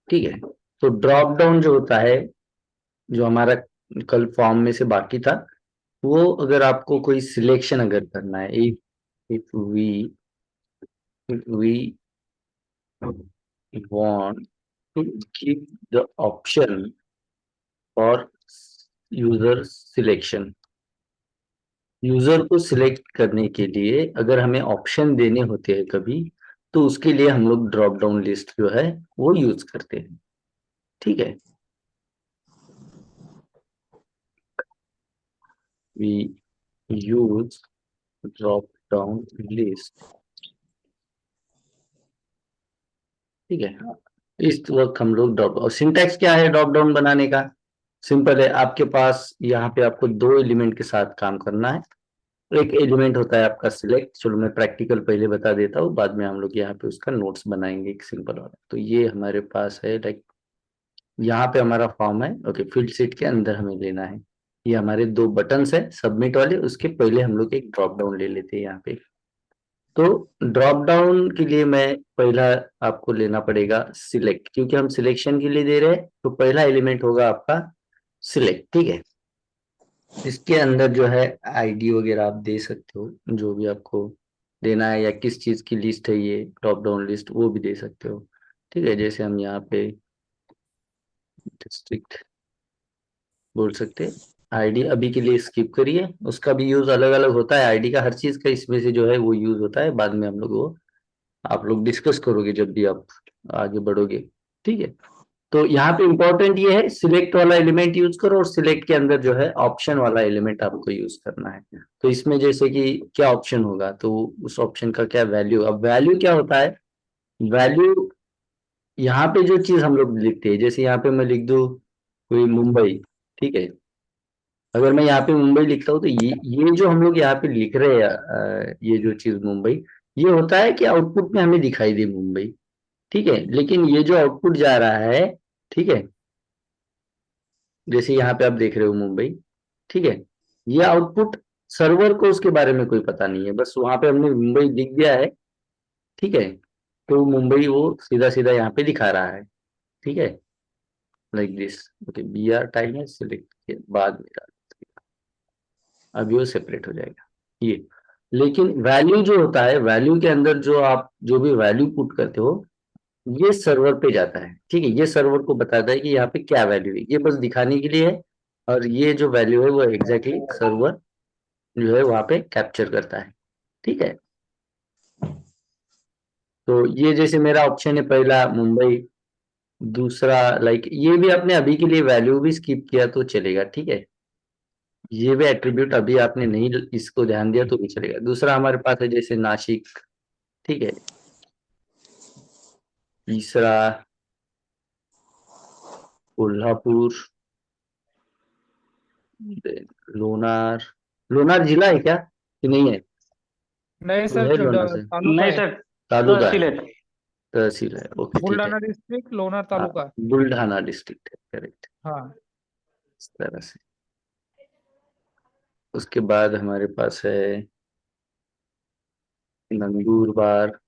ठीक है। तो ड्रॉप डाउन जो होता है, जो हमारा कल फॉर्म में से बाकी था, वो अगर आपको कोई सिलेक्शन अगर करना है, if we want to give the option for user selection, user को सिलेक्ट करने के लिए अगर हमें ऑप्शन देने होते हैं कभी, तो उसके लिए हम लोग ड्रॉप डाउन लिस्ट जो है वो यूज करते हैं। ठीक है। We use drop down list. ठीक है। इस वक्त हम लोग ड्रॉप, और सिंटैक्स क्या है ड्रॉप डाउन बनाने का? सिंपल है, आपके पास यहाँ पे आपको दो एलिमेंट के साथ काम करना है। एक एलिमेंट होता है आपका सिलेक्ट, चलो मैं प्रैक्टिकल पहले बता देता हूँ, बाद में हम लोग यहाँ पे उसका नोट्स बनाएंगे एक सिंपल वाला। तो ये हमारे पास है, लाइक यहाँ पे हमारा फॉर्म है। ओके, फील्ड सीट के अंदर हमें लेना है, ये हमारे दो बटन्स है सबमिट वाले, उसके पहले हम लोग एक ड्रॉप डाउन ले लेते हैं यहाँ पे। तो ड्रॉप डाउन के लिए मैं पहला आपको लेना पड़ेगा सिलेक्ट, क्योंकि हम सिलेक्शन के लिए दे रहे हैं, तो पहला एलिमेंट होगा आपका सिलेक्ट। ठीक है। इसके अंदर जो है आईडी वगैरह आप दे सकते हो, जो भी आपको देना है, या किस चीज की लिस्ट है ये टॉप डाउन लिस्ट, वो भी दे सकते हो। ठीक है। जैसे हम यहाँ पे डिस्ट्रिक्ट बोल सकते हैं। आईडी अभी के लिए स्किप करिए, उसका भी यूज अलग अलग होता है आईडी का, हर चीज का इसमें से जो है वो यूज होता है, बाद में हम लोग वो आप लोग डिस्कस करोगे जब भी आप आगे बढ़ोगे। ठीक है। तो यहाँ पे इंपॉर्टेंट ये है, सिलेक्ट वाला एलिमेंट यूज करो, और सिलेक्ट के अंदर जो है ऑप्शन वाला एलिमेंट आपको यूज करना है। तो इसमें जैसे कि क्या ऑप्शन होगा, तो उस ऑप्शन का क्या वैल्यू, अब वैल्यू क्या होता है, वैल्यू यहाँ पे जो चीज हम लोग लिखते हैं, जैसे यहाँ पे मैं लिख दूं कोई मुंबई। ठीक है। अगर मैं यहाँ पे मुंबई लिखता हूँ, तो ये जो हम लोग यहाँ पे लिख रहे हैं, ये जो चीज मुंबई, ये होता है कि आउटपुट में हमें दिखाई दे मुंबई। ठीक है। लेकिन ये जो आउटपुट जा रहा है, ठीक है, जैसे यहाँ पे आप देख रहे हो मुंबई, ठीक है, ये आउटपुट सर्वर को उसके बारे में कोई पता नहीं है, बस वहां पे हमने मुंबई लिख दिया है। ठीक है। तो मुंबई वो सीधा सीधा यहाँ पे दिखा रहा है। ठीक है, लाइक दिस। ओके, बी आर टाइम है, सिलेक्ट के बाद में डाल देगा। अभी वो सेपरेट हो जाएगा ये। लेकिन वैल्यू जो होता है, वैल्यू के अंदर जो आप जो भी वैल्यू पुट करते हो, ये सर्वर पे जाता है। ठीक है, ये सर्वर को बताता है कि यहाँ पे क्या वैल्यू है, ये बस दिखाने के लिए है। और ये जो वैल्यू है वो एग्जैक्टली सर्वर जो है वहां पे कैप्चर करता है। ठीक है। तो ये जैसे मेरा ऑप्शन है पहला मुंबई, दूसरा लाइक ये भी आपने अभी के लिए वैल्यू भी स्किप किया तो चलेगा। ठीक है, ये भी एट्रीब्यूट अभी आपने नहीं इसको ध्यान दिया तो भी चलेगा। दूसरा हमारे पास है जैसे नासिक। ठीक है। तीसरा कोल्हापुर, then लोनार। लोनार जिला है क्या कि नहीं है? नहीं तो सर, है लोनार से, तालुका नहीं है। सर, तालुका तहसील है, है। तहसील है। ओके ठीक है। बुल्ढाना डिस्ट्रिक्ट, लोनार हाँ, तालुका। बुल्ढाना डिस्ट्रिक्ट है, करेक्ट। हाँ। इस तरह से। उसके बाद हमारे पास है नंदुरबार,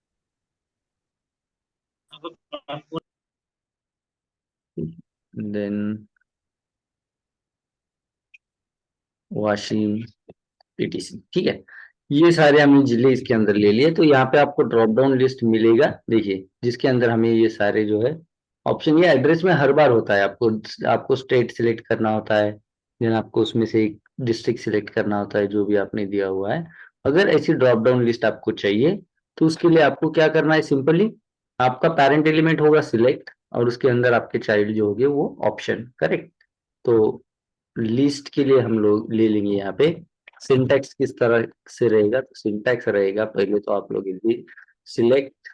देन वाशिम, पीटीसी। ठीक है। ये सारे हमने जिले इसके अंदर ले लिए, तो यहाँ पे आपको ड्रॉप डाउन लिस्ट मिलेगा, देखिए, जिसके अंदर हमें ये सारे जो है ऑप्शन, ये एड्रेस में हर बार होता है, आपको आपको स्टेट सिलेक्ट करना होता है, देन आपको उसमें से एक डिस्ट्रिक्ट सिलेक्ट करना होता है जो भी आपने दिया हुआ है। अगर ऐसी ड्रॉप डाउन लिस्ट आपको चाहिए, तो उसके लिए आपको क्या करना है, सिंपली आपका पेरेंट एलिमेंट होगा सिलेक्ट, और उसके अंदर आपके चाइल्ड जो होंगे वो ऑप्शन, करेक्ट। तो लिस्ट के लिए हम लोग ले लेंगे यहाँ पे सिंटैक्स किस तरह से रहेगा, तो सिंटैक्स रहेगा, पहले तो आप लोग सिलेक्ट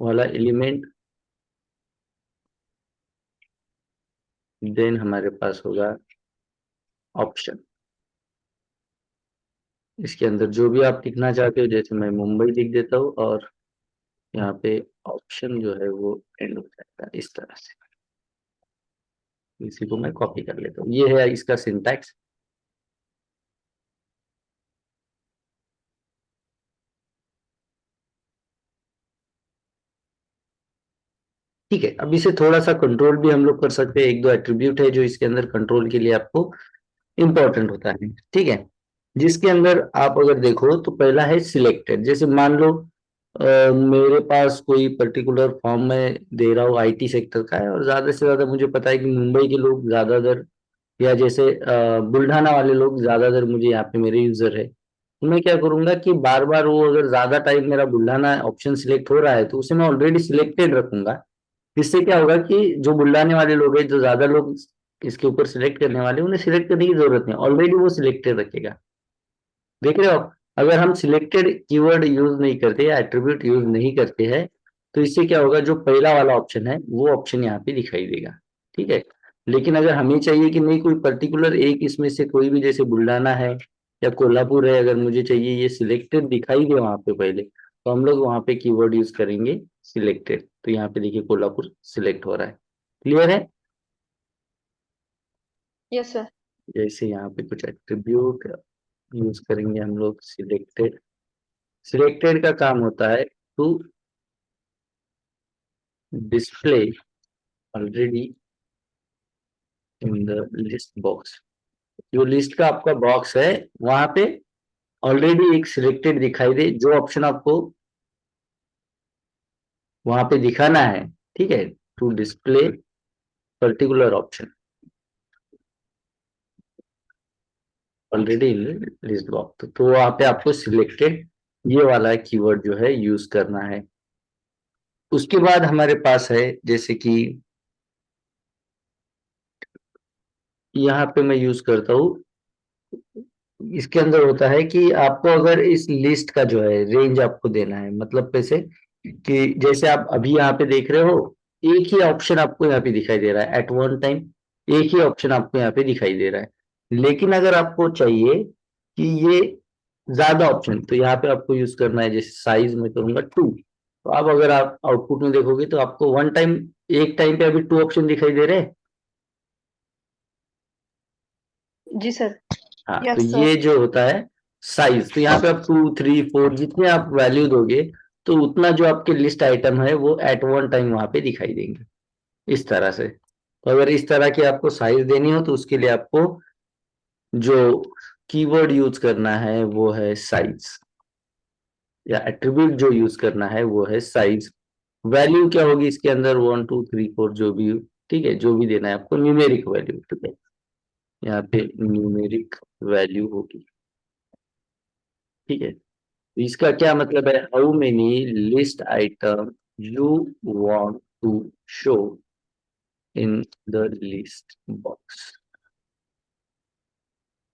वाला एलिमेंट, देन हमारे पास होगा ऑप्शन। इसके अंदर जो भी आप लिखना चाहते हो, जैसे मैं मुंबई लिख देता हूँ, और यहाँ पे ऑप्शन जो है वो एंड हो जाएगा इस तरह से। इसी को मैं कॉपी कर लेता हूँ, ये है इसका सिंटैक्स। ठीक है, अब इसे थोड़ा सा कंट्रोल भी हम लोग कर सकते हैं। एक दो एट्रीब्यूट है जो इसके अंदर कंट्रोल के लिए आपको इंपॉर्टेंट होता है। ठीक है, जिसके अंदर आप अगर देखो तो पहला है सिलेक्टेड। जैसे मान लो मेरे पास कोई पर्टिकुलर फॉर्म में दे रहा हूँ, आईटी सेक्टर का है, और ज्यादा से ज्यादा मुझे पता है कि मुंबई के लोग ज्यादातर, या जैसे बुल्ढाना वाले लोग ज्यादातर मुझे यहाँ पे मेरे यूजर है, तो मैं क्या करूंगा कि बार बार वो अगर ज्यादा टाइम मेरा बुल्ढाना ऑप्शन सिलेक्ट हो रहा है तो उसे मैं ऑलरेडी सिलेक्टेड रखूंगा। इससे क्या होगा कि जो बुल्ढाने वाले लोग हैं, जो ज्यादा लोग इसके ऊपर सिलेक्ट करने वाले हैं, उन्हें सिलेक्ट करने की जरूरत नहीं, ऑलरेडी वो सिलेक्टेड रखेगा। देख रहे हो आप? अगर हम सिलेक्टेड कीवर्ड यूज नहीं करते या एट्रीब्यूट यूज नहीं करते हैं, तो इससे क्या होगा, जो पहला वाला ऑप्शन है वो ऑप्शन यहाँ पे दिखाई देगा। ठीक है, लेकिन अगर हमें चाहिए कि नहीं, कोई पर्टिकुलर एक इसमें से कोई भी, जैसे बुल्ढाना है या कोल्हापुर है, अगर मुझे चाहिए ये सिलेक्टेड दिखाई दे वहां पे पहले, तो हम लोग वहां पे कीवर्ड यूज करेंगे सिलेक्टेड। तो यहाँ पे देखिए कोल्हापुर सिलेक्ट हो रहा है। क्लियर है? Yes sir. जैसे यहाँ पे कुछ एट्रीब्यूट यूज करेंगे हम लोग सिलेक्टेड। सिलेक्टेड का काम होता है to display already in the list box. जो लिस्ट का आपका बॉक्स है वहां पे ऑलरेडी एक सिलेक्टेड दिखाई दे, जो ऑप्शन आपको वहां पे दिखाना है। ठीक है, to display particular option already in list box, तो वहां पे आपको सिलेक्टेड ये वाला कीवर्ड जो है यूज करना है। उसके बाद हमारे पास है जैसे कि यहाँ पे मैं यूज करता हूँ, इसके अंदर होता है कि आपको अगर इस लिस्ट का जो है रेंज आपको देना है, मतलब कैसे कि जैसे आप अभी यहाँ पे देख रहे हो, एक ही ऑप्शन आपको यहाँ पे दिखाई दे रहा है एट वन टाइम, एक ही ऑप्शन आपको यहाँ पे दिखाई दे रहा है। लेकिन अगर आपको चाहिए कि ये ज्यादा ऑप्शन, तो यहाँ पे आपको यूज करना है, जैसे साइज में करूंगा 2। तो अब अगर आप आउटपुट में देखोगे तो आपको वन टाइम, एक टाइम पे अभी 2 ऑप्शन दिखाई दे रहे हैं। जी सर। हाँ, तो यस ये सर। जो होता है साइज, तो यहाँ पे आप 2 3 4 जितने आप वैल्यू दोगे, तो उतना जो आपके लिस्ट आइटम है वो एट वन टाइम वहां पे दिखाई देंगे, इस तरह से। तो अगर इस तरह की आपको साइज देनी हो तो उसके लिए आपको जो कीवर्ड यूज करना है वो है साइज, या एट्रीब्यूट जो यूज करना है वो है साइज। वैल्यू क्या होगी इसके अंदर, 1 2 3 4 जो भी, ठीक है, जो भी देना है आपको न्यूमेरिक वैल्यू। ठीक है, यहाँ पे न्यूमेरिक वैल्यू होगी। ठीक है, तो इसका क्या मतलब है, how many list item you want to show in the list box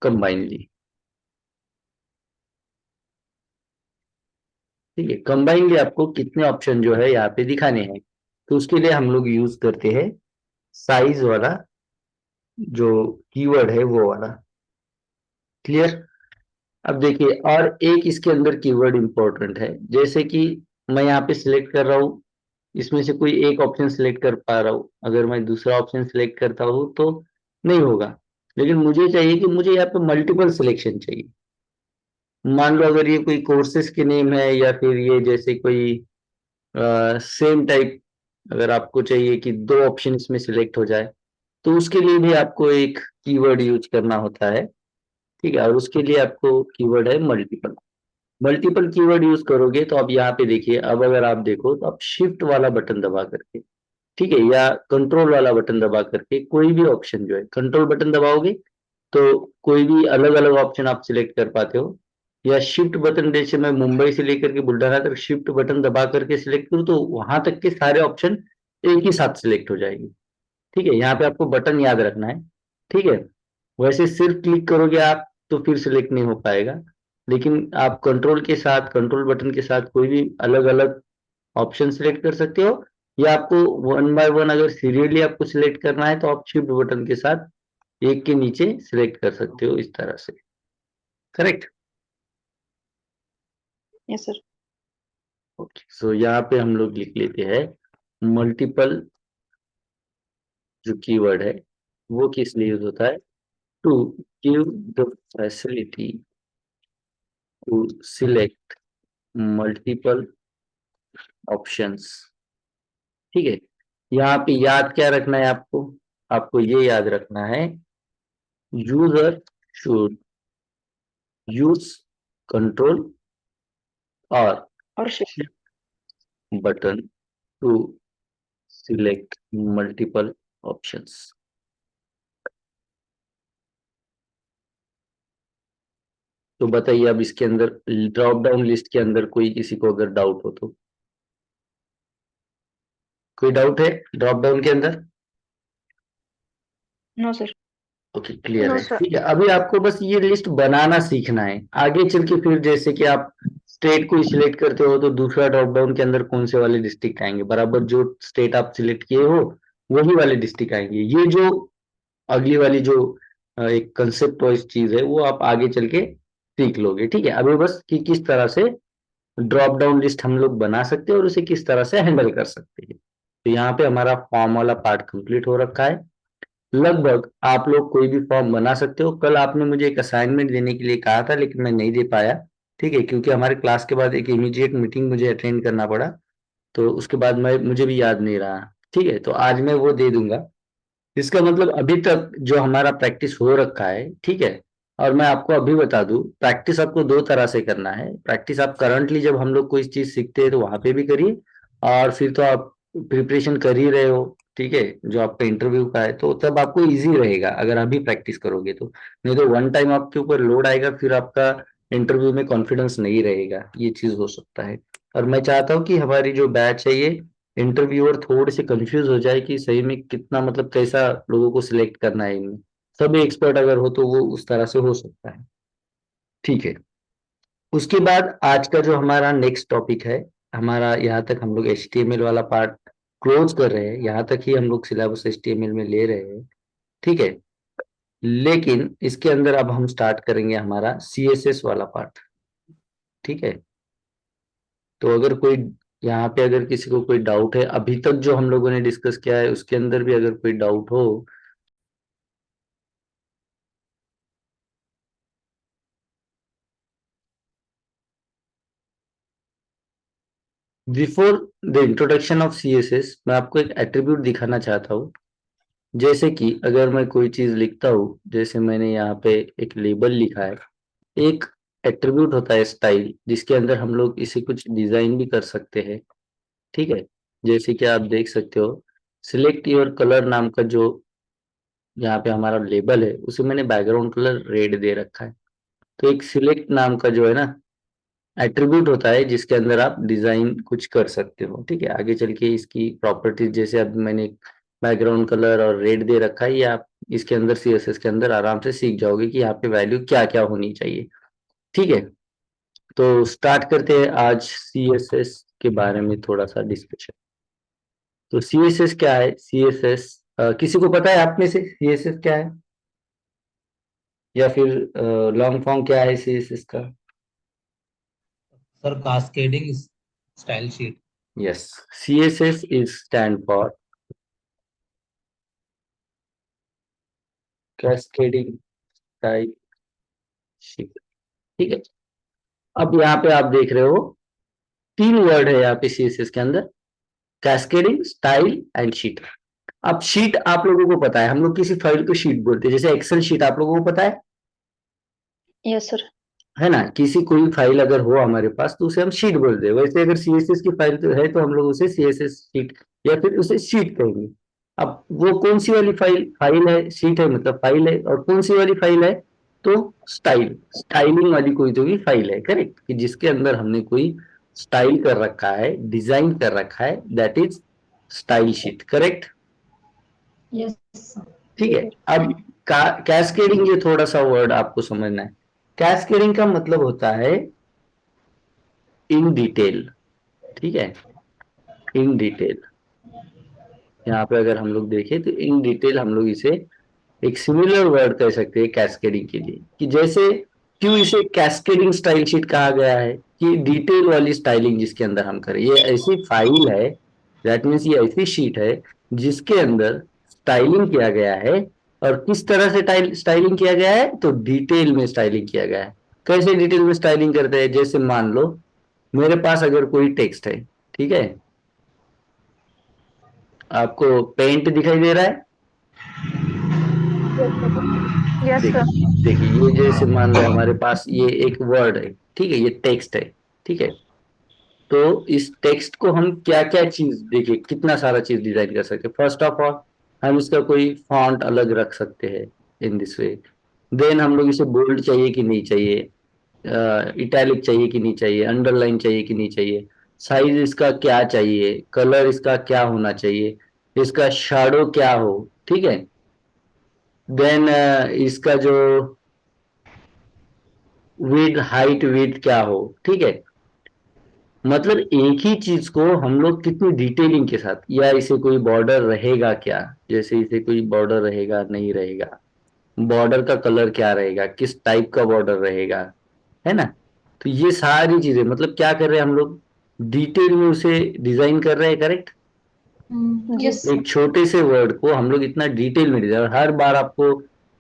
combinely. ठीक है, कंबाइनली आपको कितने ऑप्शन जो है यहाँ पे दिखाने हैं, तो उसके लिए हम लोग यूज करते हैं साइज वाला जो कीवर्ड है वो वाला। क्लियर? अब देखिए, और एक इसके अंदर कीवर्ड इंपॉर्टेंट है, जैसे कि मैं यहाँ पे सिलेक्ट कर रहा हूँ, इसमें से कोई एक ऑप्शन सिलेक्ट कर पा रहा हूँ, अगर मैं दूसरा ऑप्शन सिलेक्ट करता हूँ तो नहीं होगा। लेकिन मुझे चाहिए कि मुझे यहाँ पे मल्टीपल सिलेक्शन चाहिए। मान लो अगर ये कोई कोर्सेज के नेम है, या फिर ये जैसे कोई सेम टाइप, अगर आपको चाहिए कि 2 ऑप्शन इसमें सिलेक्ट हो जाए, तो उसके लिए भी आपको एक कीवर्ड यूज करना होता है। ठीक है, और उसके लिए आपको कीवर्ड है मल्टीपल। मल्टीपल कीवर्ड यूज करोगे तो अब यहाँ पे देखिए, अब अगर आप देखो तो आप शिफ्ट वाला बटन दबा करके, ठीक है, या कंट्रोल वाला बटन दबा करके कोई भी ऑप्शन जो है, कंट्रोल बटन दबाओगे तो कोई भी अलग अलग ऑप्शन आप सिलेक्ट कर पाते हो। या शिफ्ट बटन, जैसे मैं मुंबई से लेकर के बुल्ढाना तक शिफ्ट बटन दबा करके सिलेक्ट करूँ तो वहां तक के सारे ऑप्शन एक ही साथ सिलेक्ट हो जाएंगे। ठीक है, यहाँ पे आपको बटन याद रखना है। ठीक है, वैसे सिर्फ क्लिक करोगे आप तो फिर सिलेक्ट नहीं हो पाएगा, लेकिन आप कंट्रोल के साथ, कंट्रोल बटन के साथ कोई भी अलग अलग ऑप्शन सिलेक्ट कर सकते हो। या आपको वन बाय वन अगर सीरियली आपको सिलेक्ट करना है तो आप शिफ्ट बटन के साथ एक के नीचे सिलेक्ट कर सकते हो, इस तरह से। करेक्ट? Yes sir. ओके, सो यहाँ पे हम लोग लिख लेते हैं मल्टीपल जो कीवर्ड है वो किस लिए यूज होता है, to give the facility to select multiple options. ठीक है, यहाँ पे याद क्या रखना है आपको? आपको ये याद रखना है, यूजर शुड यूज कंट्रोल और और shift. Button to select multiple options. तो बताइए अब इसके अंदर ड्रॉप डाउन लिस्ट के अंदर कोई किसी को अगर डाउट हो तो? कोई डाउट है ड्रॉप डाउन के अंदर? No sir. Okay, clear no है, सर। ठीक है। अभी आपको बस ये लिस्ट बनाना सीखना है। आगे चल के फिर जैसे कि आप स्टेट को सिलेक्ट करते हो तो दूसरा ड्रॉप डाउन के अंदर कौन से वाले डिस्ट्रिक्ट आएंगे, बराबर जो स्टेट आप सिलेक्ट किए हो वही वाले डिस्ट्रिक्ट आएंगे। ये जो अगली वाली जो एक कंसेप्ट वाइज चीज है वो आप आगे चल के सीख लोगे, ठीक है। अभी बस कि किस तरह से ड्रॉप डाउन लिस्ट हम लोग बना सकते हैं और उसे किस तरह से हैंडल कर सकते हैं। तो यहाँ पे हमारा फॉर्म वाला पार्ट कंप्लीट हो रखा है। लगभग आप लोग कोई भी फॉर्म बना सकते हो। कल आपने मुझे एक असाइनमेंट देने के लिए कहा था लेकिन मैं नहीं दे पाया, ठीक है, क्योंकि हमारे क्लास के बाद एक इमीडिएट मीटिंग मुझे अटेंड करना पड़ा। तो उसके बाद मैं मुझे भी याद नहीं रहा, ठीक है। तो आज मैं वो दे दूंगा। इसका मतलब अभी तक जो हमारा प्रैक्टिस हो रखा है, ठीक है। और मैं आपको अभी बता दूं, प्रैक्टिस आपको दो तरह से करना है। प्रैक्टिस आप करंटली जब हम लोग कोई चीज सीखते हैं तो वहां पे भी करिए, और फिर तो आप प्रिपरेशन कर ही रहे हो, ठीक है, जो आपका इंटरव्यू का है, तो तब आपको इजी रहेगा अगर अभी प्रैक्टिस करोगे तो। नहीं तो वन टाइम आपके ऊपर लोड आएगा, फिर आपका इंटरव्यू में कॉन्फिडेंस नहीं रहेगा, ये चीज हो सकता है। और मैं चाहता हूँ कि हमारी जो बैच है ये इंटरव्यूअर थोड़े से कंफ्यूज हो जाए कि सही में कितना, मतलब कैसा लोगों को सिलेक्ट करना है इनमें। सभी एक्सपर्ट अगर हो तो वो उस तरह से हो सकता है, ठीक है। उसके बाद आज का जो हमारा नेक्स्ट टॉपिक है, हमारा यहाँ तक हम लोग HTML वाला पार्ट क्लोज कर रहे हैं। यहाँ तक ही हम लोग सिलेबस HTML में ले रहे हैं, ठीक है। लेकिन इसके अंदर अब हम स्टार्ट करेंगे हमारा CSS वाला पार्ट, ठीक है। तो अगर कोई यहाँ पे अगर किसी को कोई डाउट है अभी तक जो हम लोगों ने डिस्कस किया है उसके अंदर भी अगर कोई डाउट हो। Before the introduction of CSS मैं आपको एक एट्रीब्यूट दिखाना चाहता हूँ। जैसे कि अगर मैं कोई चीज लिखता हूँ, जैसे मैंने यहाँ पे एक लेबल लिखा है। एक एट्रीब्यूट होता है स्टाइल, जिसके अंदर हम लोग इसे कुछ डिजाइन भी कर सकते हैं, ठीक है। जैसे कि आप देख सकते हो, सिलेक्ट योर कलर नाम का जो यहाँ पे हमारा लेबल है उसे मैंने बैकग्राउंड कलर रेड दे रखा है। तो एक सिलेक्ट नाम का जो है ना एट्रीब्यूट होता है जिसके अंदर आप डिजाइन कुछ कर सकते हो, ठीक है। आगे चल के इसकी प्रॉपर्टीज, जैसे अब मैंने बैकग्राउंड कलर और रेड दे रखा है, ये आप इसके अंदर CSS के अंदर आराम से सीख जाओगे कि यहाँ पे वैल्यू क्या क्या होनी चाहिए, ठीक है। तो स्टार्ट करते हैं आज CSS के बारे में थोड़ा सा डिस्कशन। तो CSS क्या है? CSS किसी को पता है आप में से CSS क्या है, या फिर लॉन्ग फॉर्म क्या है CSS का? Sir cascading style sheet. Yes, CSS is stand for cascading style sheet, ठीक है। अब यहाँ पे आप देख रहे हो तीन वर्ड है यहाँ पे CSS के अंदर, कैस्केडिंग, स्टाइल एंड शीट। अब शीट आप लोगों को पता है, हम लोग किसी फाइल को शीट बोलते हैं, जैसे एक्सेल शीट आप लोगों को पता यस सर। है ना। किसी कोई फाइल अगर हो हमारे पास तो उसे हम शीट बोलते हैं। वैसे अगर CSS की फाइल तो है तो हम लोग उसे CSS शीट या फिर उसे शीट कहेंगे। अब वो कौन सी वाली फाइल फाइल है? शीट है मतलब फाइल है। और कौन सी वाली फाइल है? तो स्टाइलिंग वाली कोई तो भी फाइल है, करेक्ट, कि जिसके अंदर हमने कोई स्टाइल कर रखा है, डिजाइन कर रखा है, that is style sheet, correct. Yes ठीक है। सर। अब कैस्केडिंग, ये थोड़ा सा वर्ड आपको समझना है। कैस्केडिंग का मतलब होता है इन डिटेल, ठीक है, इन डिटेल। यहाँ पे अगर हम लोग देखें तो इन डिटेल हम लोग इसे एक सिमिलर वर्ड कह सकते हैं कैस्केडिंग के लिए, कि जैसे क्यों इसे कैस्केडिंग स्टाइल शीट कहा गया है, कि डिटेल वाली स्टाइलिंग जिसके अंदर हम करें। ये ऐसी फाइल है, दैट मीन्स ये ऐसी शीट है जिसके अंदर स्टाइलिंग किया गया है। और किस तरह से स्टाइलिंग किया गया है? तो डिटेल में स्टाइलिंग किया गया है। कैसे डिटेल में स्टाइलिंग करते हैं? जैसे मान लो मेरे पास अगर कोई टेक्स्ट है, ठीक है, आपको पेंट दिखाई दे रहा है? Yes sir. देखिए ये जैसे मान लो हमारे पास ये एक वर्ड है, ठीक है, ये टेक्स्ट है, ठीक है। तो इस टेक्स्ट को हम क्या क्या चीज, देखिए कितना सारा चीज डिजाइन कर सकते हैं। फर्स्ट ऑफ ऑल हम इसका कोई फॉन्ट अलग रख सकते हैं इन दिस वे। देन हम लोग इसे बोल्ड चाहिए कि नहीं चाहिए, इटैलिक चाहिए कि नहीं चाहिए, अंडरलाइन चाहिए कि नहीं चाहिए, साइज इसका क्या चाहिए, कलर इसका क्या होना चाहिए, इसका शैडो क्या हो, ठीक है। देन इसका जो विड हाइट विड क्या हो, ठीक है। मतलब एक ही चीज को हम लोग कितनी डिटेलिंग के साथ, या इसे कोई बॉर्डर रहेगा क्या, जैसे इसे कोई बॉर्डर रहेगा नहीं रहेगा, बॉर्डर का कलर क्या रहेगा, किस टाइप का बॉर्डर रहेगा, है ना। तो ये सारी चीजें मतलब क्या कर रहे हैं हम लोग, डिटेल में उसे डिजाइन कर रहे हैं, करेक्ट। यस एक छोटे से वर्ड को हम लोग इतना डिटेल में डिजाइन, हर बार आपको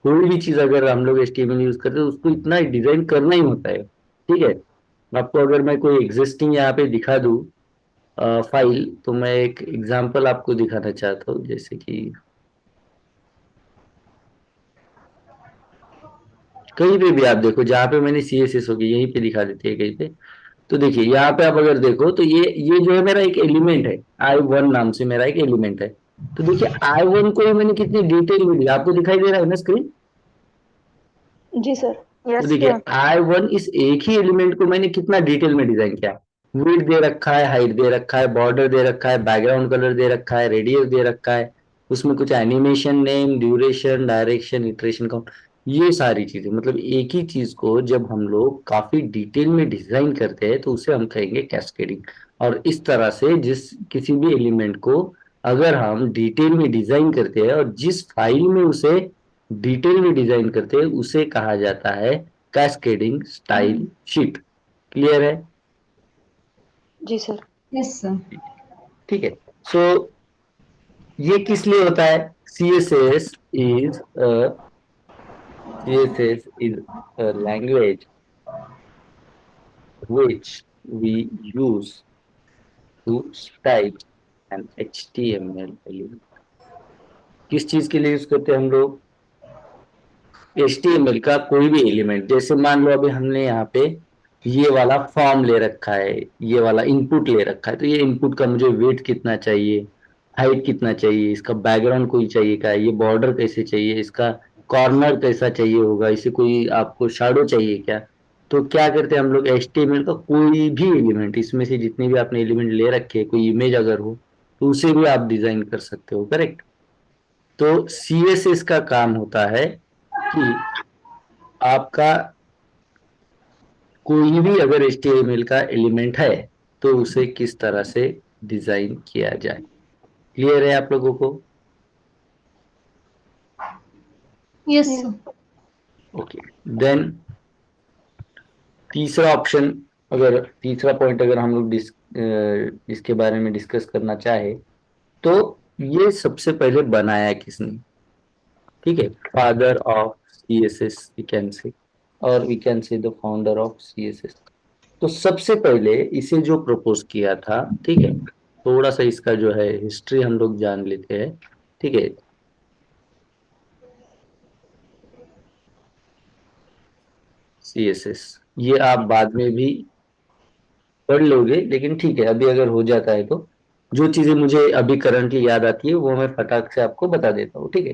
कोई भी चीज अगर हम लोग HTML यूज करते हैं तो उसको इतना डिजाइन करना ही होता है, ठीक है। आपको अगर मैं कोई एग्जिस्टिंग यहाँ पे दिखा दूं फाइल, तो मैं एक एग्जांपल आपको दिखाना चाहता हूँ, जैसे कि कहीं पे भी आप देखो, जहाँ पे मैंने CSS होगी यहीं पे दिखा देती है कहीं पे। तो देखिए यहाँ पे आप अगर देखो तो ये जो है मेरा एक एलिमेंट है, I1 नाम से मेरा एक एलिमेंट है। तो देखिए I1 को ही मैंने कितनी डिटेल में दिया, आपको दिखाई दे रहा है ना स्क्रीन। जी सर। तो यस देखिए सर। I1 इस एक ही एलिमेंट को मैंने कितना डिटेल में डिजाइन किया, विड्थ दे रखा है, हाइट दे रखा है, बॉर्डर दे रखा है, बैकग्राउंड कलर दे रखा है, रेडियस दे रखा है, उसमें कुछ animation name, duration, direction, iteration count, ये सारी चीजें। मतलब एक ही चीज को जब हम लोग काफी डिटेल में डिजाइन करते हैं तो उसे हम कहेंगे कैस्केडिंग। और इस तरह से जिस किसी भी एलिमेंट को अगर हम डिटेल में डिजाइन करते हैं और जिस फाइल में उसे डिटेल में डिजाइन करते हैं उसे कहा जाता है कैस्केडिंग स्टाइल शीट। क्लियर है? जी सर। Yes sir. ठीक है। सो ये किस लिए होता है? CSS is CSS is a language which we use to style an HTML element। किस चीज के लिए यूज करते हैं हम लोग? HTML का कोई भी एलिमेंट, जैसे मान लो अभी हमने यहाँ पे ये वाला फॉर्म ले रखा है, ये वाला इनपुट ले रखा है, तो ये इनपुट का मुझे वेट कितना चाहिए, हाइट कितना चाहिए, इसका बैकग्राउंड कोई चाहिए क्या, ये बॉर्डर कैसे चाहिए, इसका कॉर्नर कैसा चाहिए होगा, इसे कोई आपको शैडो चाहिए क्या। तो क्या करते हैं हम लोग, HTML का कोई भी एलिमेंट, इसमें से जितने भी आपने एलिमेंट ले रखे हैं, कोई इमेज अगर हो तो उसे भी आप डिजाइन कर सकते हो, करेक्ट। तो CSS का काम होता है कि आपका कोई भी अगर HTML का एलिमेंट है तो उसे किस तरह से डिजाइन किया जाए। क्लियर है आप लोगों को? Yes sir. ओके। देन तीसरा ऑप्शन, अगर तीसरा पॉइंट अगर हम लोग इसके बारे में डिस्कस करना चाहे तो ये सबसे पहले बनाया किसने? ठीक है, father of CSS we can say, और we can say the founder of CSS। तो सबसे पहले इसे जो प्रपोज किया था, ठीक है, थोड़ा सा इसका जो है हिस्ट्री हम लोग जान लेते हैं, ठीक है। CSS ये आप बाद में भी पढ़ लोगे, लेकिन ठीक है अभी अगर हो जाता है तो जो चीजें मुझे अभी करंटली याद आती है वो मैं फटाक से आपको बता देता हूँ, ठीक है।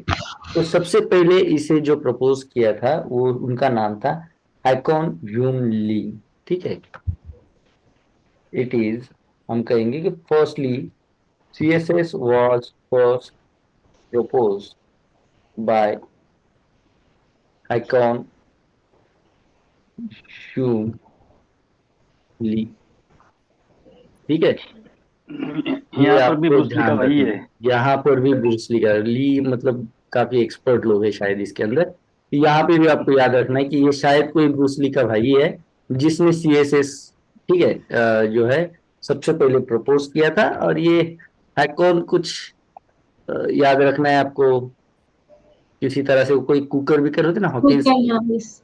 तो सबसे पहले इसे जो प्रपोज किया था वो उनका नाम था हाइकॉन ह्यूम ली, ठीक है। इट इज, हम कहेंगे कि firstly CSS was first proposed by Icon Hume Lee, ठीक है। ये यहाँ पर भी आपको ब्रूस ली का ध्यान वही रखना है। है, यहाँ पर भी ब्रूस ली का ली, मतलब काफी एक्सपर्ट लोग हैं शायद इसके अंदर। यहाँ पे भी आपको याद रखना है कि ये शायद कोई ब्रूस ली का भाई है जिसने CSS, ठीक है, जो है सबसे पहले प्रपोज किया था। और ये हैकॉन कुछ याद रखना है आपको, किसी तरह से वो कोई कुकर बिकर होते ना, हॉकिंस,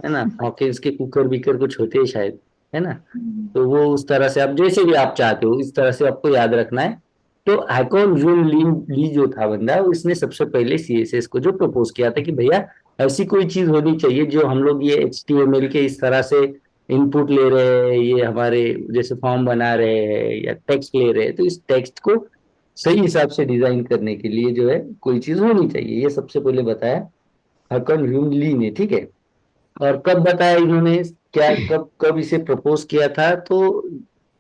है ना, हॉकिंस के कुकर बिकर कुछ होते हैं शायद, है ना। तो वो उस तरह से आप जैसे भी आप चाहते हो इस तरह से आपको याद रखना है। तो हैकॉन जून ली जो था बंदा, उसने सबसे पहले सीएसएस को जो प्रपोज किया था कि भैया ऐसी कोई चीज होनी चाहिए जो हम लोग ये एचटीएमएल के इस तरह से इनपुट ले रहे हैं, ये हमारे जैसे फॉर्म बना रहे हैं या टेक्स्ट ले रहे हैं, तो इस टेक्स्ट को सही हिसाब से डिजाइन करने के लिए जो है कोई चीज होनी चाहिए, ये सबसे पहले बताया हैकॉन ह्यूम ली ने, ठीक है। और कब बताया इन्होंने, क्या कब कब इसे प्रपोज किया था, तो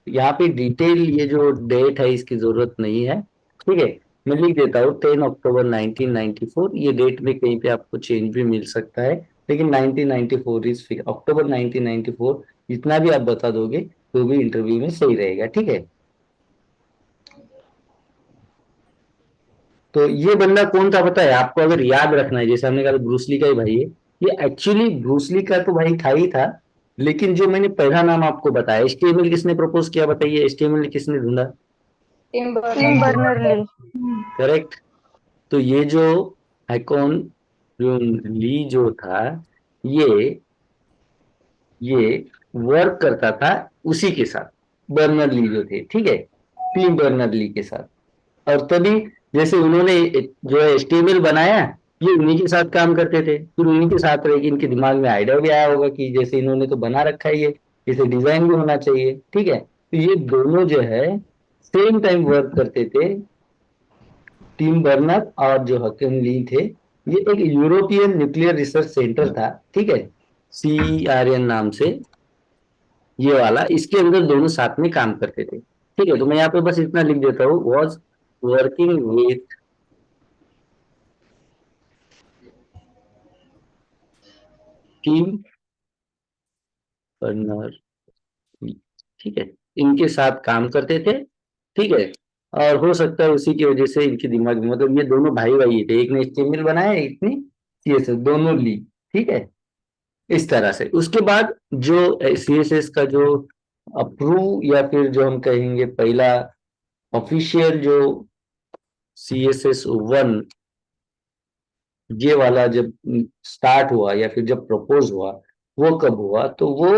यहाँ पे डिटेल ये जो डेट है इसकी जरूरत नहीं है, ठीक है। मैं लिख देता हूँ 10 अक्टूबर 1994, ये डेट में कहीं पे आपको चेंज भी मिल सकता है, लेकिन 1994 इज अक्टूबर 1994, जितना भी आप बता दोगे तो भी इंटरव्यू में सही रहेगा, ठीक है। तो ये बंदा कौन था पता है आपको, अगर याद रखना है, जैसे हमने कहा ब्रूसली का ही भाई है, ये एक्चुअली ब्रूसली का तो भाई था ही था, लेकिन जो मैंने पहला नाम आपको बताया, एचटीएमएल किसने प्रपोज किया बताइए, एचटीएमएल किसने ढूंढा? Tim Tim Berner Berners Lee. Correct. तो ये जो हैकॉन जो ली जो था, ये ये वर्क करता था उसी के साथ, बर्नर ली जो थे, ठीक है, टिम बर्नर ली के साथ। और तभी जैसे उन्होंने जो है एचटीएमएल बनाया, ये उन्हीं के साथ काम करते थे, फिर उन्हीं के साथ रह के इनके दिमाग में आइडिया भी आया होगा कि जैसे इन्होंने तो बना रखा है ये, इसे डिजाइन भी होना चाहिए, ठीक है। तो ये दोनों जो है सेम टाइम वर्क करते थे, टीम बर्नर और जो हकीम ली थे। ये एक यूरोपियन न्यूक्लियर रिसर्च सेंटर था, ठीक है, CERN नाम से, ये वाला, इसके अंदर दोनों साथ में काम करते थे, ठीक है। तो मैं यहाँ पे बस इतना लिख देता हूँ, was working with team burner, ठीक है, इनके साथ काम करते थे, ठीक है। और हो सकता है उसी की वजह से इनके दिमाग में, मतलब ये दोनों भाई भाई थे, एक ने एचटीएमएल बनाया, एक ने सीएसएस, दोनों ली, ठीक है। इस तरह से उसके बाद जो सीएसएस का जो अप्रूव, या फिर जो हम कहेंगे पहला ऑफिशियल जो CSS 1, ये वाला जब स्टार्ट हुआ या फिर जब प्रपोज हुआ, वो कब हुआ, तो वो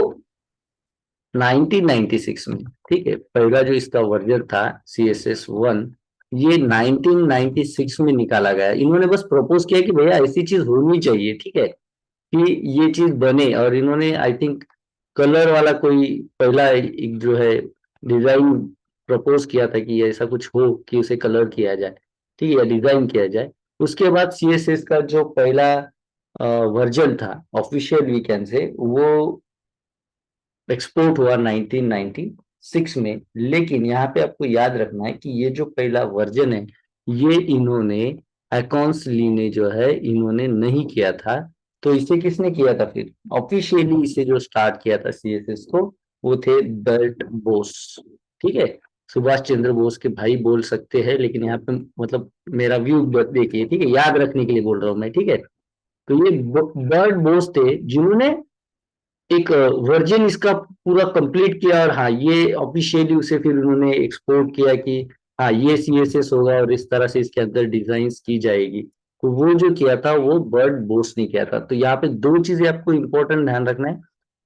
1996 में, ठीक है। पहला जो इसका वर्जन था CSS 1, ये 1996 में निकाला गया। इन्होंने बस प्रपोज किया कि भैया ऐसी चीज होनी चाहिए, ठीक है, कि ये चीज बने। और इन्होंने आई थिंक कलर वाला कोई पहला एक जो है डिजाइन प्रपोज किया था कि ऐसा कुछ हो कि उसे कलर किया जाए, ठीक है, या डिजाइन किया जाए। उसके बाद CSS का जो पहला वर्जन था ऑफिशियल वीकेंड से, वो एक्सपोर्ट हुआ 1996 में। लेकिन यहाँ पे आपको याद रखना है कि ये जो पहला वर्जन है, ये इन्होंने अकाउंट्स ली ने जो है इन्होंने नहीं किया था। तो इसे किसने किया था फिर, ऑफिशियली इसे जो स्टार्ट किया था CSS को, वो थे बर्ट बोस, ठीक है। सुभाष चंद्र बोस के भाई बोल सकते हैं, लेकिन यहाँ पे मतलब मेरा व्यू देखिए, ठीक है, याद रखने के लिए बोल रहा हूँ मैं, ठीक है। तो ये बर्ट बोस थे जिन्होंने एक वर्जन इसका पूरा कंप्लीट किया, और हाँ ये ऑफिशियली उसे फिर उन्होंने एक्सपोर्ट किया कि हाँ ये CSS होगा और इस तरह से इसके अंदर डिजाइन की जाएगी। तो वो जो किया था वो बर्ड बोस ने किया था। तो यहाँ पे दो चीजें आपको इंपॉर्टेंट ध्यान रखना है,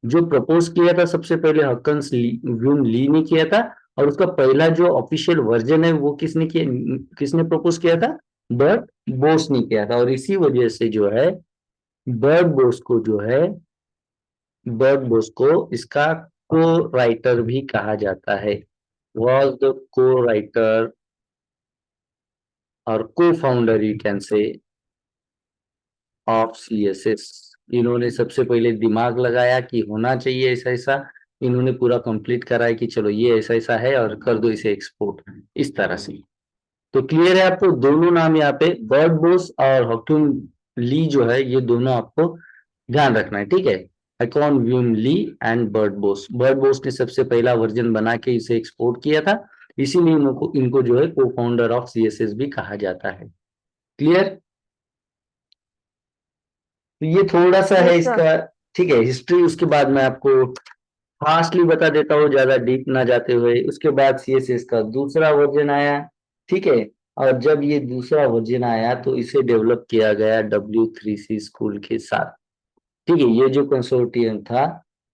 जो प्रपोज किया था सबसे पहले हकन्स व्यून ली ने किया था, और उसका पहला जो ऑफिशियल वर्जन है वो किसने किया, किसने प्रपोज किया था, बर्ड बोस ने किया था। और इसी वजह से जो है बर्ड बोस को जो है, बर्ड बोस को इसका को राइटर भी कहा जाता है, वॉज द को राइटर और को founder you can say of CSS। इन्होंने सबसे पहले दिमाग लगाया कि होना चाहिए ऐसा ऐसा, इन्होंने पूरा कंप्लीट कराया कि चलो ये ऐसा ऐसा है और कर दो इसे एक्सपोर्ट, इस तरह से। तो क्लियर है आपको, दोनों नाम यहाँ पे बर्ड बोस और हॉक्टून ली जो है, ये दोनों आपको ध्यान रखना है, ठीक है। Hakon Wium Lie and Bert Bos ने सबसे पहला वर्जन बना के इसे एक्सपोर्ट किया था, इसीलिए इनको इनको जो है को फाउंडर ऑफ CSS भी कहा जाता है। क्लियर? तो ये थोड़ा सा है यस सर। इसका, ठीक है, हिस्ट्री। उसके बाद मैं आपको फास्टली बता देता हूँ, ज्यादा डीप ना जाते हुए। उसके बाद CSS का दूसरा वर्जन आया, ठीक है। और जब ये दूसरा वर्जन आया तो इसे डेवलप किया गया W3C स्कूल के साथ, ठीक है। ये जो कंसोर्टियम था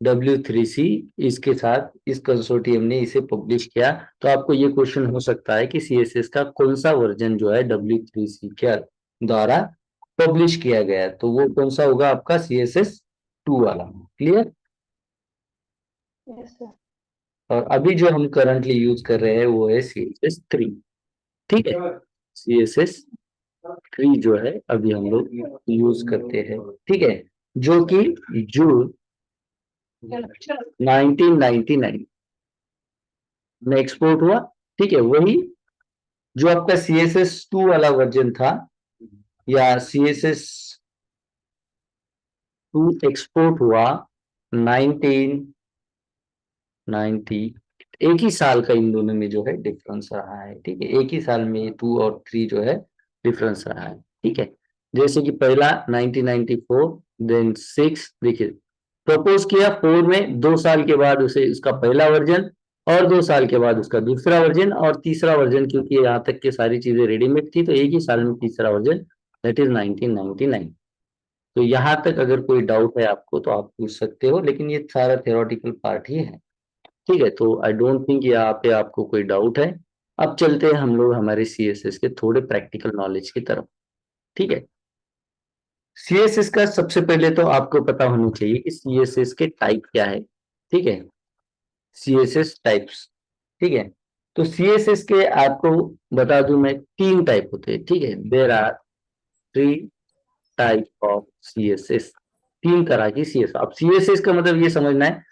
W3C इसके साथ इस कंसोर्टियम ने इसे पब्लिश किया। तो आपको ये क्वेश्चन हो सकता है कि CSS का कौन सा वर्जन जो है W3C के द्वारा पब्लिश किया गया है, तो वो कौन सा होगा आपका CSS 2 वाला। क्लियर। Yes sir. और अभी जो हम करंटली यूज कर रहे हैं वो है CSS 3। ठीक है, CSS 3 जो है अभी हम लोग यूज करते हैं। ठीक है, जो कि जून 1999 में एक्सपोर्ट हुआ। ठीक है, वही जो आपका CSS 2 वाला वर्जन था या CSS 2 एक्सपोर्ट हुआ 1990, एक ही साल का इन दोनों में जो है डिफरेंस रहा है। ठीक है, एक ही साल में 2 और 3 जो है डिफरेंस रहा है। ठीक है, जैसे कि पहला 1994, देन 6, देखिए प्रपोज किया 4 में, 2 साल के बाद उसे उसका पहला वर्जन, और 2 साल के बाद उसका दूसरा वर्जन, और तीसरा वर्जन, क्योंकि यहाँ तक की सारी चीजें रेडीमेड थी तो एक ही साल में तीसरा वर्जन, दैट इज 1999। तो यहाँ तक अगर कोई डाउट है आपको तो आप पूछ सकते हो, लेकिन ये सारा थ्योरेटिकल पार्ट ही है। ठीक है, तो आई डोंट थिंक यहाँ पे आपको कोई डाउट है। अब चलते हैं हम लोग हमारे CSS के थोड़े प्रैक्टिकल नॉलेज की तरफ। ठीक है, CSS का सबसे पहले तो आपको पता होनी चाहिए कि CSS के टाइप क्या है। ठीक है, CSS टाइप्स। ठीक है, तो CSS के आपको बता दूं मैं 3 टाइप होते हैं। ठीक है, there are 3 type of CSS, 3 तरह की CSS। अब CSS का मतलब ये समझना है,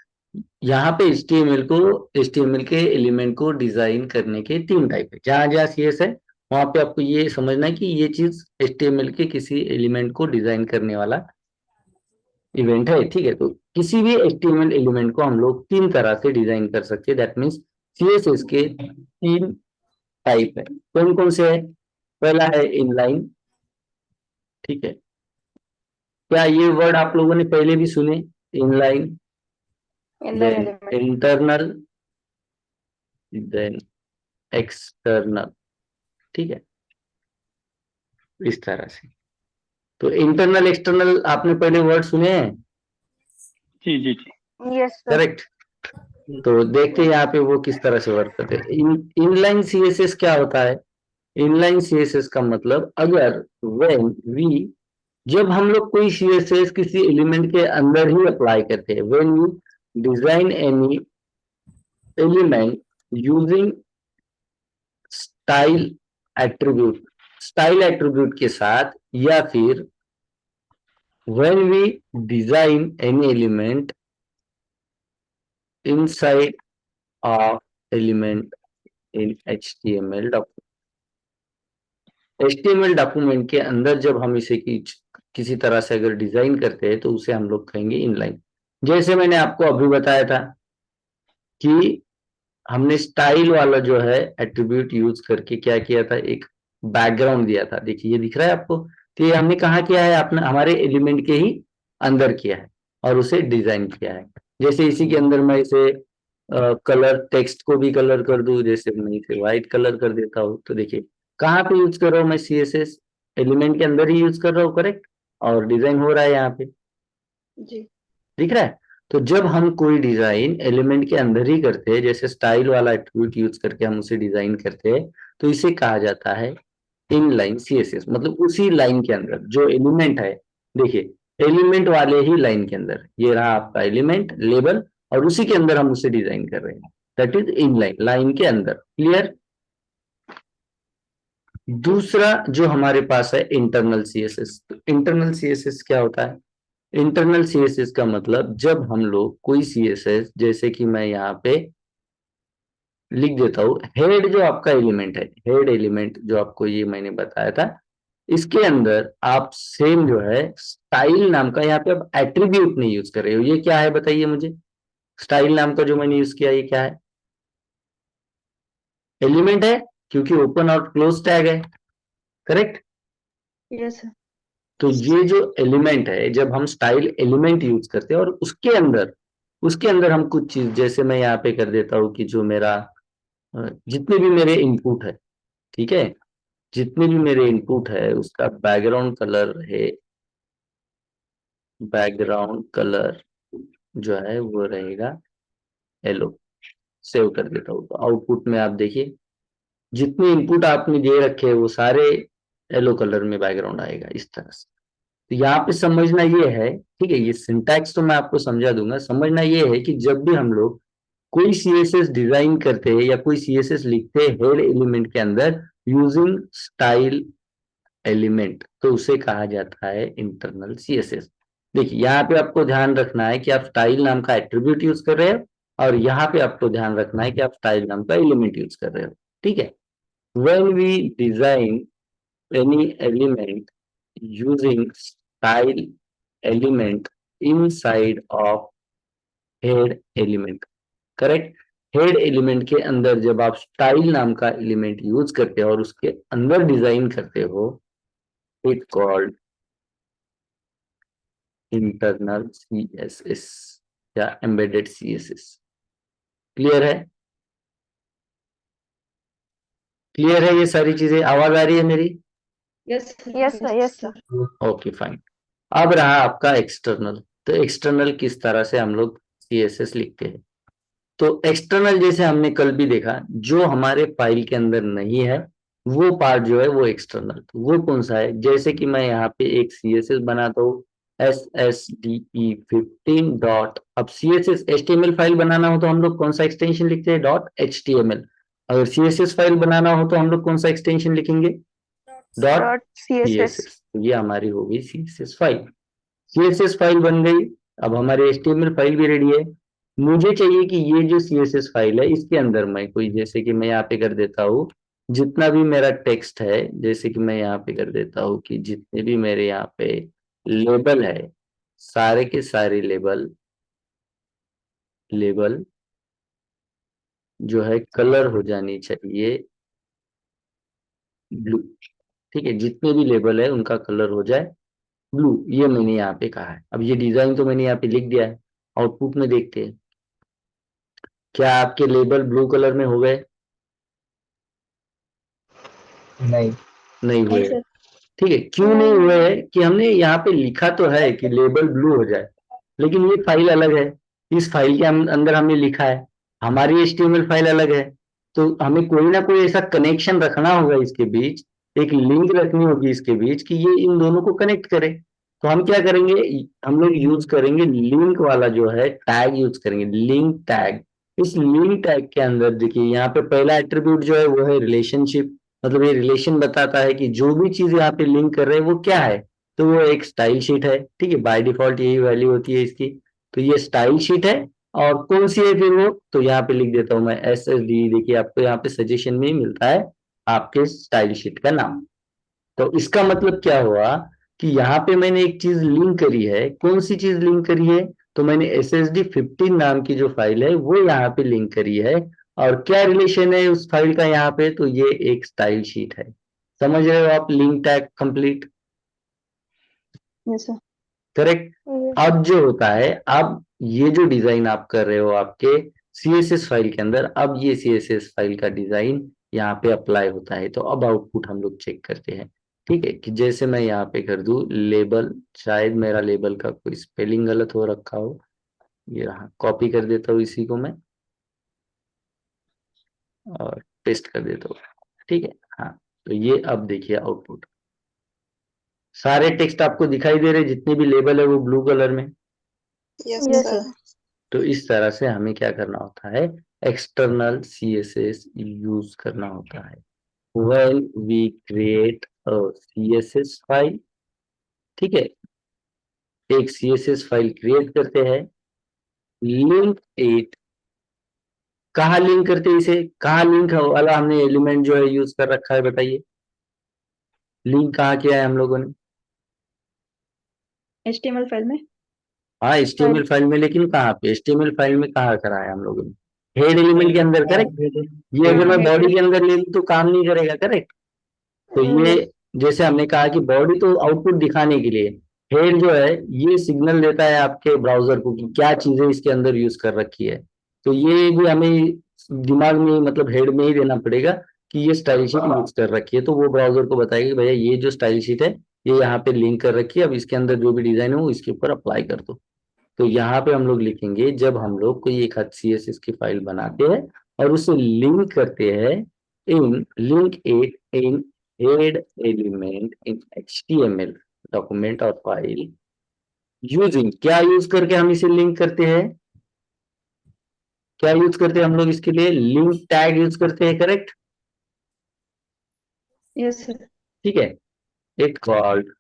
यहाँ पे HTML के एलिमेंट को डिजाइन करने के 3 टाइप है। जहां जहां CS है वहां पे आपको ये समझना है कि ये चीज HTML के किसी एलिमेंट को डिजाइन करने वाला इवेंट है। ठीक है, तो किसी भी HTML एलिमेंट को हम लोग 3 तरह से डिजाइन कर सकते हैं। दैट मीन्स CSS के 3 टाइप है। कौन कौन से है? पहला है इनलाइन। ठीक है, क्या ये वर्ड आप लोगों ने पहले भी सुने? Inline, inline then element. Internal, then external. ठीक है, इस तरह से। तो इंटरनल एक्सटर्नल आपने पहले वर्ड सुने हैं? जी जी जी। Yes sir. करेक्ट। तो देखते हैं यहाँ पे वो किस तरह से वर्क करते हैं। इनलाइन CSS क्या होता है? इनलाइन CSS का मतलब, अगर व्हेन वी, जब हम लोग कोई CSS किसी एलिमेंट के अंदर ही अप्लाई करते हैं, when you design any element using style attribute, style attribute के साथ, या फिर when we design any element inside of element in HTML document, HTML document के अंदर जब हम इसे किसी तरह से अगर डिजाइन करते हैं तो उसे हम लोग कहेंगे इनलाइन। जैसे मैंने आपको अभी बताया था कि हमने स्टाइल वाला जो है एट्रीब्यूट यूज करके क्या किया था, एक बैकग्राउंड दिया था। देखिए ये दिख रहा है आपको, तो ये हमने कहाँ किया है? आपने हमारे एलिमेंट के ही अंदर किया है और उसे डिजाइन किया है। जैसे इसी के अंदर मैं इसे कलर, टेक्स्ट को भी कलर कर दूं, जैसे मैं इसे व्हाइट कलर कर देता हूँ, तो देखिए कहाँ पे यूज कर रहा हूँ मैं CSS, एलिमेंट के अंदर ही यूज कर रहा हूँ। करेक्ट, और डिजाइन हो रहा है यहाँ पे, जी। दिख रहा है। तो जब हम कोई डिजाइन एलिमेंट के अंदर ही करते हैं, जैसे स्टाइल वाला एट्रीब्यूट यूज करके हम उसे डिजाइन करते हैं, तो इसे कहा जाता है इनलाइन CSS। मतलब उसी लाइन के अंदर जो एलिमेंट है, देखिए एलिमेंट वाले ही लाइन के अंदर, ये रहा आपका एलिमेंट लेबल, और उसी के अंदर हम उसे डिजाइन कर रहे हैं, दैट इज इनलाइन, लाइन के अंदर। क्लियर। दूसरा जो हमारे पास है इंटरनल CSS। तो इंटरनल CSS क्या होता है? इंटरनल CSS का मतलब, जब हम लोग कोई CSS, जैसे कि मैं यहाँ पे लिख देता हूँ, हेड जो आपका एलिमेंट है, हेड एलिमेंट जो आपको ये मैंने बताया था, इसके अंदर आप सेम जो है स्टाइल नाम का, यहाँ पे आप एट्रीब्यूट नहीं यूज कर रहे हो। ये क्या है बताइए मुझे? स्टाइल नाम का जो मैंने यूज किया, ये क्या है? एलिमेंट है, क्योंकि ओपन और क्लोज टैग है। करेक्ट। Yes sir. तो ये जो एलिमेंट है, जब हम स्टाइल एलिमेंट यूज करते हैं और उसके अंदर हम कुछ चीज, जैसे मैं यहाँ पे कर देता हूँ कि जो मेरा जितने भी मेरे इनपुट है, ठीक है, जितने भी मेरे इनपुट है उसका बैकग्राउंड कलर है, बैकग्राउंड कलर जो है वो रहेगा येलो। सेव कर देता हूँ तो आउटपुट में आप देखिए जितने इनपुट आपने दे रखे हैं वो सारे येलो कलर में बैकग्राउंड आएगा इस तरह से। तो यहाँ पे समझना ये है, ठीक है, ये सिंटैक्स तो मैं आपको समझा दूंगा, समझना ये है कि जब भी हम लोग कोई सीएसएस डिजाइन करते हैं या कोई सीएसएस लिखते हैं हेड एलिमेंट के अंदर यूजिंग स्टाइल एलिमेंट, तो उसे कहा जाता है इंटरनल सीएसएस। देखिए यहाँ पे आपको ध्यान रखना है कि आप स्टाइल नाम का एट्रीब्यूट यूज कर रहे हो और यहाँ पे आपको ध्यान रखना है कि आप स्टाइल नाम का एलिमेंट यूज कर रहे हो, ठीक है। When we design any element using style element inside of head element, correct. Head element के अंदर जब आप स्टाइल नाम का एलिमेंट यूज करते हो और उसके अंदर डिजाइन करते हो, इट कॉल्ड इंटरनल सीएसएस या एम्बेडेड सीएसएस। क्लियर है? क्लियर है ये सारी चीजें? आवाज आ रही है मेरी? Yes yes sir, yes sir. Okay fine. अब रहा आपका एक्सटर्नल। तो एक्सटर्नल किस तरह से हम लोग सीएसएस लिखते हैं? तो एक्सटर्नल जैसे हमने कल भी देखा, जो हमारे फाइल के अंदर नहीं है वो पार्ट जो है वो एक्सटर्नल। तो वो कौन सा है? जैसे कि मैं यहाँ पे एक सीएसएस बनाता हूँ SSDE15 डॉट। अब सीएसएस एचटीएमएल फाइल बनाना हो तो हम लोग कौन सा एक्सटेंशन लिखते हैं? Dot HTML. अगर सीएसएस फाइल बनाना हो तो हम लोग कौन सा एक्सटेंशन लिखेंगे? Dot CSS. ये हमारी हो गई सीएसएस फाइल। सीएसएस फाइल बन गई। अब हमारी एचटीएमएल फाइल भी रेडी है। मुझे चाहिए कि ये जो सीएसएस फाइल है इसके अंदर मैं कोई, जैसे कि मैं यहाँ पे कर देता हूँ जितना भी मेरा टेक्स्ट है, जैसे कि मैं यहाँ पे कर देता हूँ कि जितने भी मेरे यहाँ पे लेबल है सारे के सारे लेबल जो है कलर हो जानी चाहिए ब्लू, ठीक है। जितने भी लेबल है उनका कलर हो जाए ब्लू, ये मैंने यहाँ पे कहा है। अब ये डिजाइन तो मैंने यहाँ पे लिख दिया है। आउटपुट में देखते हैं क्या आपके लेबल ब्लू कलर में हो गए? नहीं। नहीं नहीं हुए, सर। ठीक है। क्यों नहीं हुए है कि हमने यहाँ पे लिखा तो है कि लेबल ब्लू हो जाए, लेकिन ये फाइल अलग है। इस फाइल के अंदर हमने लिखा है, हमारी एचटीएमएल फाइल अलग है। तो हमें कोई ना कोई ऐसा कनेक्शन रखना होगा इसके बीच, एक लिंक रखनी होगी इसके बीच कि ये इन दोनों को कनेक्ट करे। तो हम क्या करेंगे? हम लोग यूज करेंगे लिंक वाला जो है टैग यूज करेंगे, लिंक टैग। इस लिंक टैग के अंदर देखिए यहाँ पे पहला एट्रीब्यूट जो है वो है रिलेशनशिप। मतलब ये रिलेशन बताता है कि जो भी चीज यहाँ पे लिंक कर रहे हैं वो क्या है। तो वो एक स्टाइल शीट है, ठीक है। बाय डिफॉल्ट यही वैल्यू होती है इसकी। तो ये स्टाइल शीट है। और कौन सी है फिर वो? तो यहाँ पे लिख देता हूँ मैं SSD। देखिए आपको यहाँ पे सजेशन में ही मिलता है आपके स्टाइल शीट का नाम। तो इसका मतलब क्या हुआ कि यहाँ पे मैंने एक चीज लिंक करी है। कौन सी चीज लिंक करी है? तो मैंने SSD15 नाम की जो फाइल है वो यहाँ पे लिंक करी है। और क्या रिलेशन है उस फाइल का यहाँ पे? तो ये एक स्टाइल शीट है। समझ रहे हो आप? Link tag complete, yes sir. Correct. अब जो होता है, अब ये जो डिजाइन आप कर रहे हो आपके सीएसएस फाइल के अंदर, अब ये सीएसएस फाइल का डिजाइन यहाँ पे अप्लाई होता है। तो अब आउटपुट हम लोग चेक करते हैं, ठीक है। कि जैसे मैं यहाँ पे कर दूं लेबल, शायद मेरा लेबल का कोई स्पेलिंग गलत हो रखा हो, ये रहा। कॉपी कर देता हूँ इसी को मैं और पेस्ट कर देता हूँ, ठीक है। हाँ, तो ये अब देखिए आउटपुट, सारे टेक्स्ट आपको दिखाई दे रहे, जितने भी लेबल है वो ब्लू कलर में। Yes sir. तो इस तरह से हमें क्या करना होता है? एक्सटर्नल सीएसएस यूज करना होता है when we create a CSS file, ठीक है। एक CSS फाइल क्रिएट करते हैं, लिंक इट। कहाँ लिंक करते हैं इसे? कहाँ लिंक वाला हमने एलिमेंट जो है यूज कर रखा है? बताइए, लिंक कहाँ किया है हम लोगों ने? HTML फाइल में। हाँ, HTML फाइल में, लेकिन कहाँ पे? HTML फाइल में कहाँ करा है हम लोगों ने? हेड एलिमेंट के अंदर, करेक्ट। ये अगर मैं बॉडी के अंदर ले लूं तो काम नहीं करेगा, करेक्ट। तो ये जैसे हमने कहा कि बॉडी तो आउटपुट दिखाने के लिए, हेड जो है ये सिग्नल देता है आपके ब्राउजर को कि क्या चीजें इसके अंदर यूज कर रखी है। तो ये भी हमें दिमाग में, मतलब हेड में ही देना पड़ेगा कि ये स्टाइल शीट यूज कर रखी है। तो वो ब्राउजर को बताएगा कि भैया ये जो स्टाइल शीट है ये यहाँ पे लिंक कर रखी है, अब इसके अंदर जो भी डिजाइन है वो इसके ऊपर अप्लाई कर दो। तो यहाँ पे हम लोग लिखेंगे जब हम लोग कोई एक CSS की फाइल बनाते हैं और उसे लिंक करते हैं in link it in head element in HTML document और फाइल यूजिंग, क्या यूज करके हम इसे लिंक करते हैं, क्या यूज करते हैं हम लोग इसके लिए, लिंक टैग यूज करते हैं, करेक्ट। Yes, sir. ठीक है, it called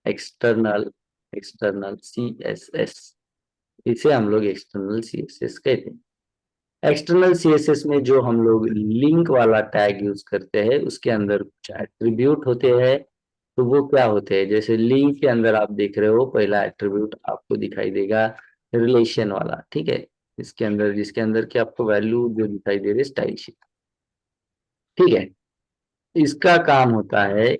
external external CSS, इसे हम लोग एक्सटर्नल CSS कहते हैं। एक्सटर्नल CSS में जो हम लोग लिंक वाला टैग यूज करते हैं उसके अंदर कुछ एट्रीब्यूट होते हैं। तो वो क्या होते हैं, जैसे लिंक के अंदर आप देख रहे हो पहला एट्रीब्यूट आपको दिखाई देगा रिलेशन वाला, ठीक है, इसके अंदर जिसके अंदर की आपको वैल्यू जो दिखाई दे रही है स्टाइल शीट, ठीक है। इसका काम होता है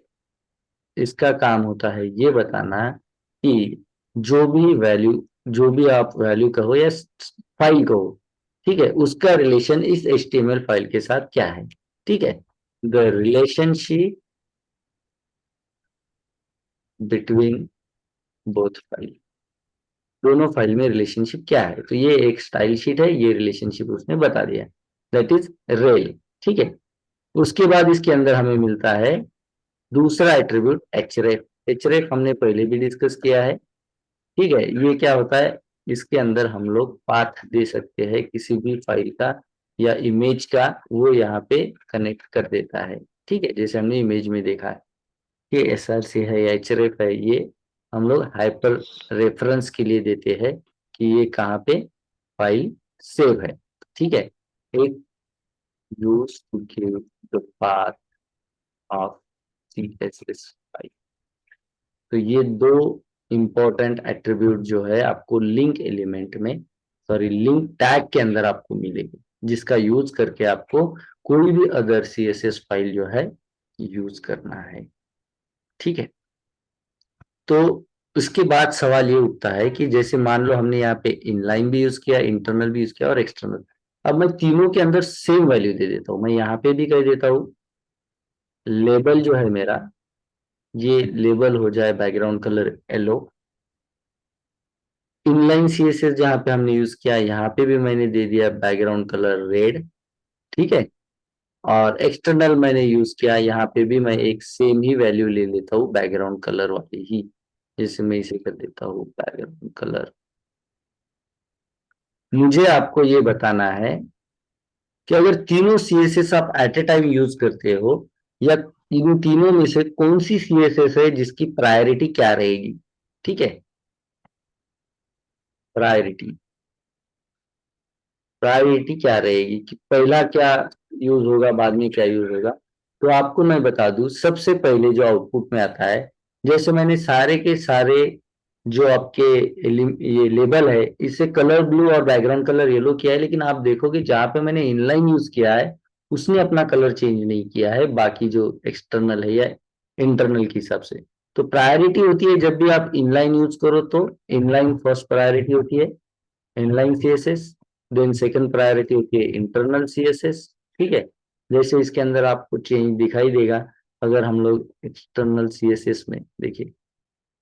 इसका काम होता है ये बताना कि जो भी आप वैल्यू कहो या फाइल कहो, ठीक है, उसका रिलेशन इस HTML फाइल के साथ क्या है, ठीक है। The relationship between both file, दोनों फाइल में रिलेशनशिप क्या है, तो ये एक स्टाइल शीट है, ये रिलेशनशिप उसने बता दिया, दैट इज रेल, ठीक है। उसके बाद इसके अंदर हमें मिलता है दूसरा एट्रीब्यूट href। href हमने पहले भी डिस्कस किया है, ठीक है। ये क्या होता है, इसके अंदर हम लोग पाथ दे सकते हैं किसी भी फाइल का या इमेज का, वो यहाँ पे कनेक्ट कर देता है, ठीक है, जैसे हमने इमेज में देखा है कि SRC है या href है, ये हम लोग हाइपर रेफरेंस के लिए देते हैं कि ये कहाँ पे फाइल सेव है, ठीक है। एक use to give the path of CSS file, तो ये दो इंपॉर्टेंट एट्रीब्यूट जो है आपको लिंक एलिमेंट में, सॉरी लिंक टैग के अंदर आपको मिलेगी, जिसका यूज करके आपको कोई भी अदर CSS फाइल जो है यूज करना है, ठीक है। तो उसके बाद सवाल ये उठता है कि जैसे मान लो हमने यहाँ पे इनलाइन भी यूज किया, इंटरनल भी यूज किया और एक्सटर्नल, अब मैं तीनों के अंदर सेम वैल्यू दे देता हूँ, मैं यहाँ पे भी कह देता हूँ लेबल जो है मेरा, ये लेबल हो जाए background colour yellow. Inline CSS जहाँ पे हमने यूज किया यहाँ पे भी मैंने दे दिया बैकग्राउंड कलर रेड, ठीक है। और एक्सटर्नल मैंने यूज किया यहाँ पे भी मैं एक सेम ही वैल्यू ले लेता हूँ बैकग्राउंड कलर वाली ही, जैसे मैं इसे कर देता हूँ बैकग्राउंड कलर। मुझे आपको ये बताना है कि अगर तीनों CSS आप एट ए टाइम यूज करते हो या इन तीनों में से कौन सी CSS है जिसकी प्रायोरिटी क्या रहेगी, ठीक है। प्रायोरिटी प्रायोरिटी क्या रहेगी कि पहला क्या यूज होगा बाद में क्या यूज होगा, तो आपको मैं बता दूं सबसे पहले जो आउटपुट में आता है, जैसे मैंने सारे के सारे जो आपके ये लेबल है इसे कलर ब्लू और बैकग्राउंड कलर येलो किया है, लेकिन आप देखोगे जहां पे मैंने इनलाइन यूज किया है उसने अपना कलर चेंज नहीं किया है, बाकी जो एक्सटर्नल है या इंटरनल के हिसाब से। तो प्रायोरिटी होती है जब भी आप इनलाइन यूज करो तो इनलाइन फर्स्ट प्रायोरिटी होती है, inline CSS, then second priority होती है इंटरनल CSS, ठीक है। जैसे इसके अंदर आपको चेंज दिखाई देगा अगर हम लोग एक्सटर्नल CSS में देखिए,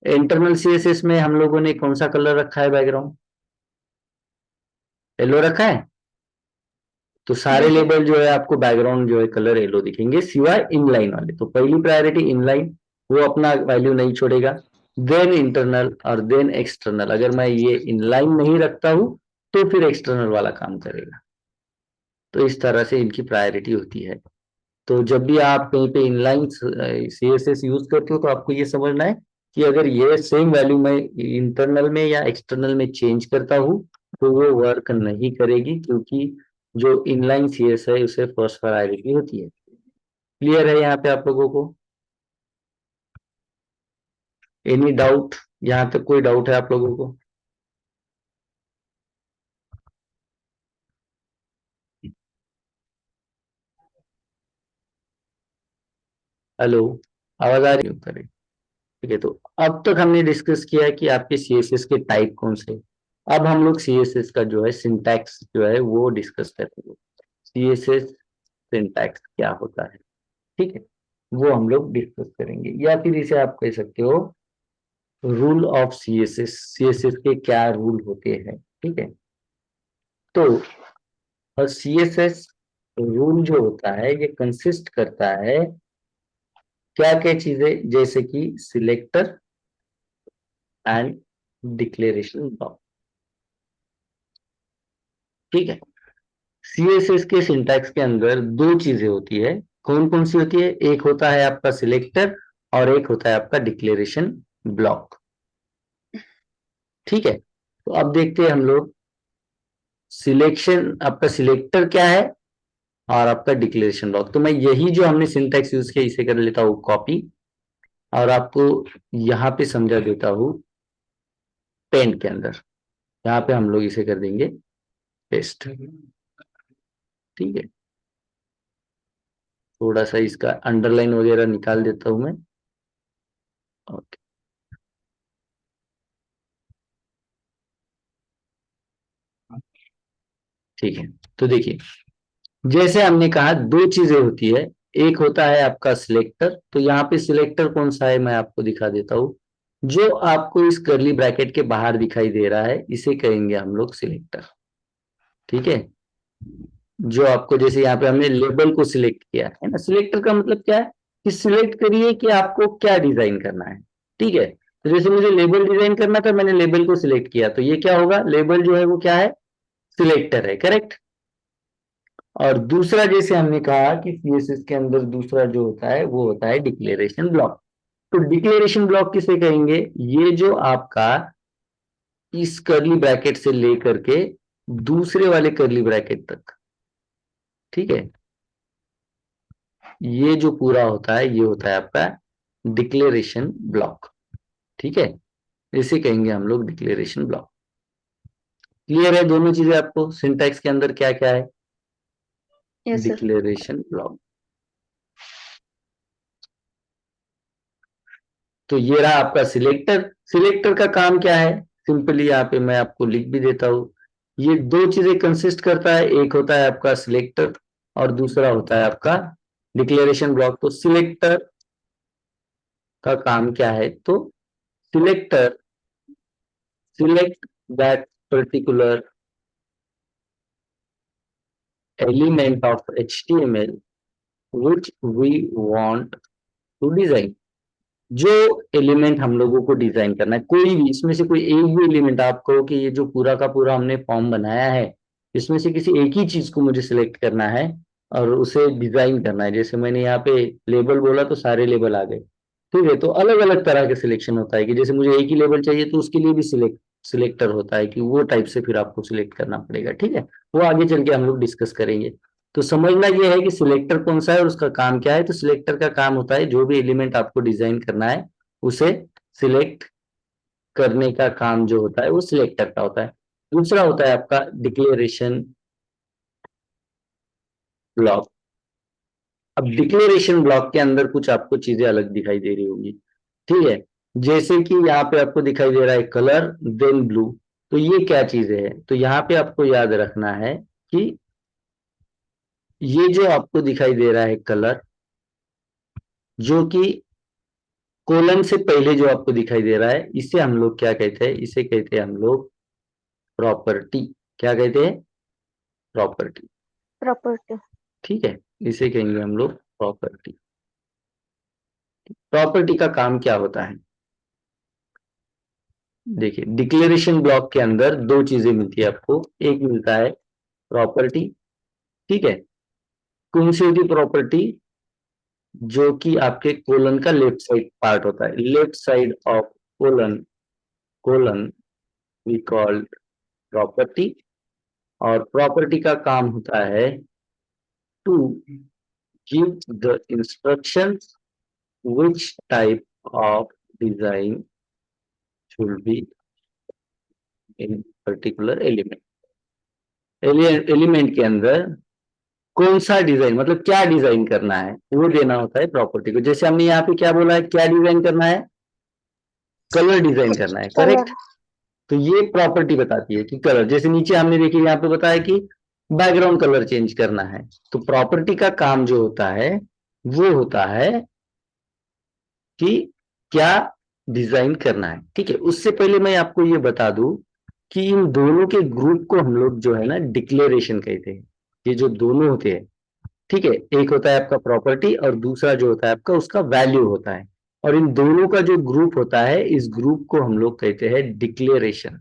इंटरनल CSS में हम लोगों ने कौन सा कलर रखा है, बैकग्राउंड येलो रखा है, तो सारे Yes, sir. लेबल जो है आपको बैकग्राउंड जो है कलर येलो दिखेंगे सिवाय इनलाइन वाले, तो पहली प्रायोरिटी इनलाइन, वो अपना वैल्यू नहीं छोड़ेगा, देन इंटरनल और देन एक्सटर्नल, अगर मैं ये इनलाइन नहीं रखता हूं तो फिर एक्सटर्नल वाला काम करेगा। तो इस तरह से इनकी प्रायोरिटी होती है। तो जब भी आप कहीं पे इनलाइन CSS यूज करते हो तो आपको ये समझना है कि अगर ये सेम वैल्यू मैं इंटरनल में या एक्सटर्नल में चेंज करता हूँ तो वो वर्क नहीं करेगी, क्योंकि जो इनलाइन CS है उसे फर्स्ट प्रायोरिटी होती है। क्लियर है यहाँ पे आप लोगों को, एनी डाउट, यहाँ तक कोई डाउट है आप लोगों को? हेलो, आवाज आ रही है? ठीक है, तो अब तक हमने डिस्कस किया है कि आपके CSS के टाइप कौन से। अब हम लोग CSS का जो है सिंटैक्स जो है वो डिस्कस करेंगे। CSS सिंटैक्स क्या होता है, ठीक है, वो हम लोग डिस्कस करेंगे, या फिर इसे आप कह सकते हो रूल ऑफ सीएसएस, सीएसएस के क्या रूल होते हैं, ठीक है। तो सीएसएस रूल जो होता है ये कंसिस्ट करता है क्या क्या चीजें, जैसे कि सिलेक्टर एंड डिक्लेरेशन ब्लॉक, ठीक है। सीएसएस के सिंटैक्स के अंदर दो चीजें होती है, कौन कौन सी होती है, एक होता है आपका सिलेक्टर और एक होता है आपका डिक्लेरेशन ब्लॉक, ठीक है। तो अब देखते हैं हम लोग सिलेक्शन, आपका सिलेक्टर क्या है और आपका डिक्लेरेशन ब्लॉक। तो मैं यही जो हमने सिंटैक्स यूज किया इसे कर लेता हूँ कॉपी और आपको यहाँ पे समझा देता हूँ पेन के अंदर, यहाँ पे हम लोग इसे कर देंगे पेस्ट, ठीक है। थोड़ा सा इसका अंडरलाइन वगैरह निकाल देता हूं मैं, ओके। ठीक है, तो देखिए जैसे हमने कहा दो चीजें होती है, एक होता है आपका सिलेक्टर, तो यहाँ पे सिलेक्टर कौन सा है मैं आपको दिखा देता हूँ, जो आपको इस करली ब्रैकेट के बाहर दिखाई दे रहा है इसे कहेंगे हम लोग सिलेक्टर, ठीक है। जो आपको जैसे यहाँ पे हमने लेबल को सिलेक्ट किया है ना, सिलेक्टर का मतलब क्या है कि सिलेक्ट करिए कि आपको क्या डिजाइन करना है, ठीक है। तो जैसे मुझे लेबल डिजाइन करना था, मैंने लेबल को सिलेक्ट किया, तो ये क्या होगा, लेबल जो है वो क्या है, सिलेक्टर है, करेक्ट। और दूसरा जैसे हमने कहा कि सीएसएस के अंदर दूसरा जो होता है वो होता है डिक्लेरेशन ब्लॉक। तो डिक्लेरेशन ब्लॉक किसे कहेंगे, ये जो आपका इस करली ब्रैकेट से लेकर के दूसरे वाले करली ब्रैकेट तक, ठीक है, ये जो पूरा होता है ये होता है आपका डिक्लेरेशन ब्लॉक, ठीक है। इसे कहेंगे हम लोग डिक्लेरेशन ब्लॉक। क्लियर है दोनों चीजें आपको, सिंटैक्स के अंदर क्या क्या है, यस सर। Declaration block. तो ये रहा आपका सिलेक्टर, सिलेक्टर का काम क्या है, सिंपली यहाँ पे मैं आपको लिख भी देता हूँ, ये दो चीजें कंसिस्ट करता है, एक होता है आपका सिलेक्टर और दूसरा होता है आपका डिक्लेरेशन ब्लॉक। तो सिलेक्टर का काम क्या है, तो selector select that particular element of HTML which we want to design। जो एलिमेंट हम लोगों को डिजाइन करना है, कोई भी इसमें से कोई एक भी एलिमेंट, आप कहो कि ये जो पूरा का पूरा हमने फॉर्म बनाया है इसमें से किसी एक ही चीज को मुझे सिलेक्ट करना है और उसे डिजाइन करना है, जैसे मैंने यहाँ पे लेबल बोला तो सारे लेबल आ गए, ठीक है। तो अलग अलग तरह के सिलेक्शन होता है कि जैसे मुझे एक ही लेबल चाहिए तो उसके लिए भी सिलेक्टर होता है कि वो टाइप से फिर आपको सिलेक्ट करना पड़ेगा, ठीक है। वो आगे चल के हम लोग डिस्कस करेंगे। तो समझना ये है कि सिलेक्टर कौन सा है और उसका काम क्या है। तो सिलेक्टर का काम होता है जो भी एलिमेंट आपको डिजाइन करना है उसे सिलेक्ट करने का काम जो होता है वो सिलेक्टर का होता है। दूसरा होता है आपका डिक्लेरेशन ब्लॉक। अब डिक्लेरेशन ब्लॉक के अंदर कुछ आपको चीजें अलग दिखाई दे रही होंगी, ठीक है। जैसे कि यहाँ पे आपको दिखाई दे रहा है कलर देन ब्लू, तो ये क्या चीजें है, तो यहाँ पे आपको याद रखना है कि ये जो आपको दिखाई दे रहा है कलर, जो कि कोलन से पहले जो आपको दिखाई दे रहा है, इसे हम लोग क्या कहते हैं, इसे कहते हैं हम लोग प्रॉपर्टी। क्या कहते हैं, प्रॉपर्टी, प्रॉपर्टी। ठीक है। इसे कहेंगे हम लोग प्रॉपर्टी। प्रॉपर्टी का काम क्या होता है, देखिए डिक्लेरेशन ब्लॉक के अंदर दो चीजें मिलती है आपको, एक मिलता है प्रॉपर्टी, ठीक है। कौन सी होती प्रॉपर्टी, जो कि आपके कोलन का लेफ्ट साइड पार्ट होता है, left side of colon, colon we called property. और प्रॉपर्टी का काम होता है to give the instruction which type of design should be in particular element। Element के अंदर कौन सा डिजाइन, मतलब क्या डिजाइन करना है वो देना होता है प्रॉपर्टी को। जैसे हमने यहाँ पे क्या बोला है, क्या डिजाइन करना है, कलर डिजाइन करना है, करेक्ट। तो ये प्रॉपर्टी बताती है कि कलर, जैसे नीचे हमने देखिए यहाँ पे बताया कि बैकग्राउंड कलर चेंज करना है। तो प्रॉपर्टी का काम जो होता है वो होता है कि क्या डिजाइन करना है। ठीक है, उससे पहले मैं आपको ये बता दूं कि इन दोनों के ग्रुप को हम लोग जो है ना डिक्लेरेशन कहते हैं। ये जो दोनों होते हैं, ठीक है, एक होता है आपका प्रॉपर्टी और दूसरा जो होता है आपका उसका वैल्यू होता है। और इन दोनों का जो ग्रुप होता है, इस ग्रुप को हम लोग कहते हैं डिक्लेरेशन।